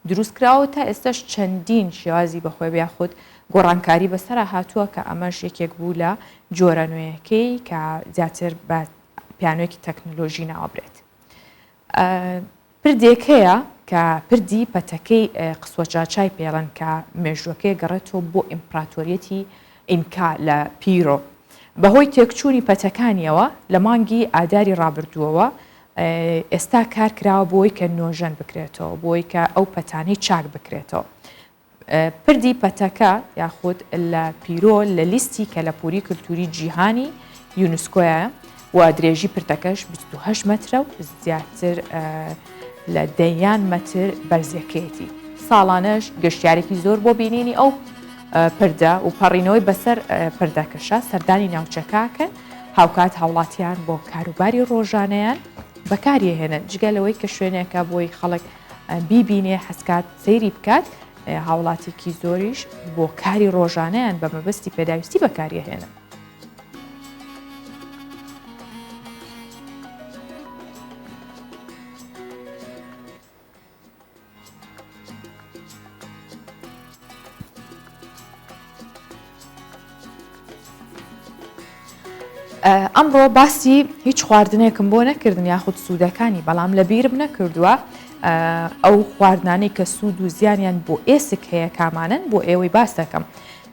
دروستکراوە تا ئێستاش چەندین شێوازی بەخۆی یاخود گۆڕانکاری بەسەرا هاتووە کە ئەمەش یەکێک بوو لە جۆرە نوێیەکەی کە زیاتر بە پیانۆیەکی تەکنۆلۆژی ناوەبرێت. پردێک هەیە کە پردی پەتەکەی قسوەچاچای پێڵەن کە مێژوەکەی گەڕێتەوە بۆ ئیمپراتۆریەتی ئینکا لە پیرۆ. بەهۆی تێکچوونی پەتەکانیەوە لە مانگی ئاداری ڕابردووەوە ئێستا کار کراوە بۆی کە نۆژەن بکرێتەوە بۆی کە ئەو پەتانەی چاک بکرێتەوە. پردی پەتەکە یاخود لە پیرۆ لە لیستی کە لە پوری کللتوری جیهانی یونسکۆیە و درێژی پردەکەش 28 مەترە و زیاتر لە دەیان مەتر بەرزەکەیەتی. ساڵانەش گەشتیارێکی زۆر بۆ بینینی ئەو پردە و پەڕینەوەی بەسەر پردەکەشە سەردانی ناوچەکەکەن هاوکات هاوڵاتیان بۆ کاروباری ڕۆژانەیان بەکاریهێنن جگەلەوەی کە شوێنێکە بۆی خەڵک بیبینێ حەسکات سەیری بکات هاوڵاتێکی زۆریش بۆ کاری ڕۆژانەیان بە مەبەستی پێداویستی بەکاریهێنن. ئەمڕۆ باسی هیچ خواردنێکم بۆ نەکردن یاخود سوودەکانی بەڵام لە بیرم نەکردووە ئەو خواردنانەی کە سوود و زیانیان بۆ ئێسک هەیە کامانن بۆ ئێوەی باس دەکەم.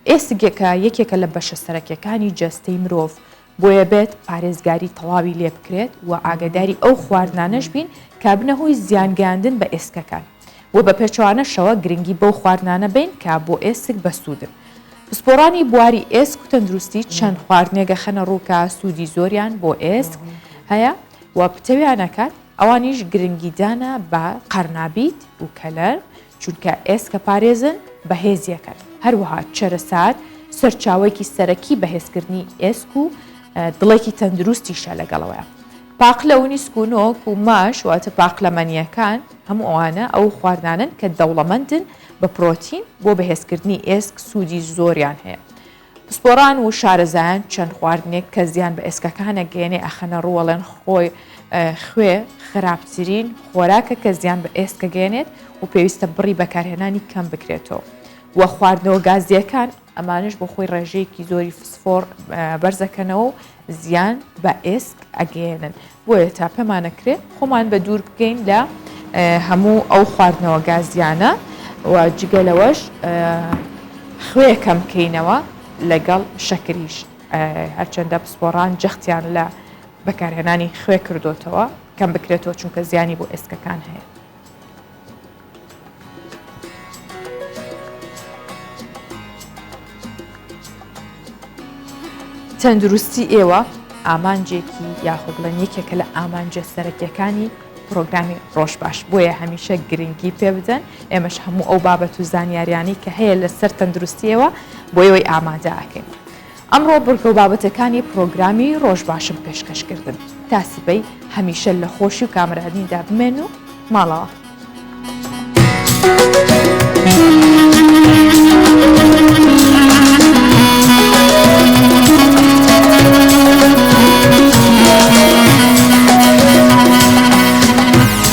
ئێسکێکە یەکێکە لە بەشە سەرەکیەکانی جەستەی مرۆڤ بۆیە بێت پارێزگاری تەواوی لێ بکرێت و ئاگاداری ئەو خواردنانەش بین کە بنە هۆی زیانگەاندن بە ئێسکەکان و بە پێچوانەشەوە گرنگی بەو خواردنانە بین کە بۆ ئێسک بەسوودن. پسپۆڕانی بواری ئێسک و تەندروستی چەند خواردنێگە خەنە ڕووکە سوودی زۆریان بۆ ئێسک هەیە و پتەویانەکات ئەوانیش گرنگیدانە بە قەرنابیت و کەلەر چونکە ئێسکە پارێزن بەهێزیەکەن. هەروەها چەرەسات سەرچاوێکی سەرەکی بەهێزکردنی ئێسک و دڵێکی تەندروستیشە لەگەڵەوەیە. پاقلەونی سکونۆک و ماش واتە پاقلەمەنیەکان هەموو ئەوانە ئەو خواردانن کە دەوڵەمەندن بە پرۆتین بۆ بەهێزکردنی ئێسک سوودی زۆریان هەیە. پسپۆڕان و شارەزایان چەند خواردنێک کە زیان بە ئێسکەکانە گەێنێ ئەخەنە ڕوەڵێن خۆی خوێ خراپترین خۆراکە کە زیان بە ئێسکە گەێنێت و پێویستە بڕی بەکارهێنانی کەم بکرێتەوە. وە خواردنەوە گازیەکان ئەمانش بۆ خۆی ڕێژەیەکی زۆری فسفۆر بەرزەکەنەوە و زیان بە ئێسک ئەگەێنن. بۆیە تا پێمانەکرێت خۆمان بە دوور بکەین لە هەموو ئەو خواردنەوە گازیانە و جگەلەوەش خوێ کەم بکەینەوە لەگەڵ شەکریش هەرچەندە پسپۆڕان جەختیان لە بەکارهێنانی خوێ کردوتەوە کەم بکرێتەوە چونکە زیانی بۆ ئێسکەکان هەیە. تەندروستی ئێوە ئامانجێکی یاخود بڵێن یەکێکە لە ئامانجە سەرەکیەکانی پرۆگرامی ڕۆژباش بۆیە هەمیشە گرنگی پێ بدەن ئێمەش هەموو ئەو بابەت و زانیاریانی کە هەیە لەسەر تەندروستیەوە بۆ ئێوەی ئامادە ئەکەین. ئەمڕۆ بڕگە و بابەتەکانی پرۆگرامی ڕۆژباشم پێشکەشکردن تا سبەی هەمیشە لە خۆشی و کامرانیدا بمێن و ماڵەوە.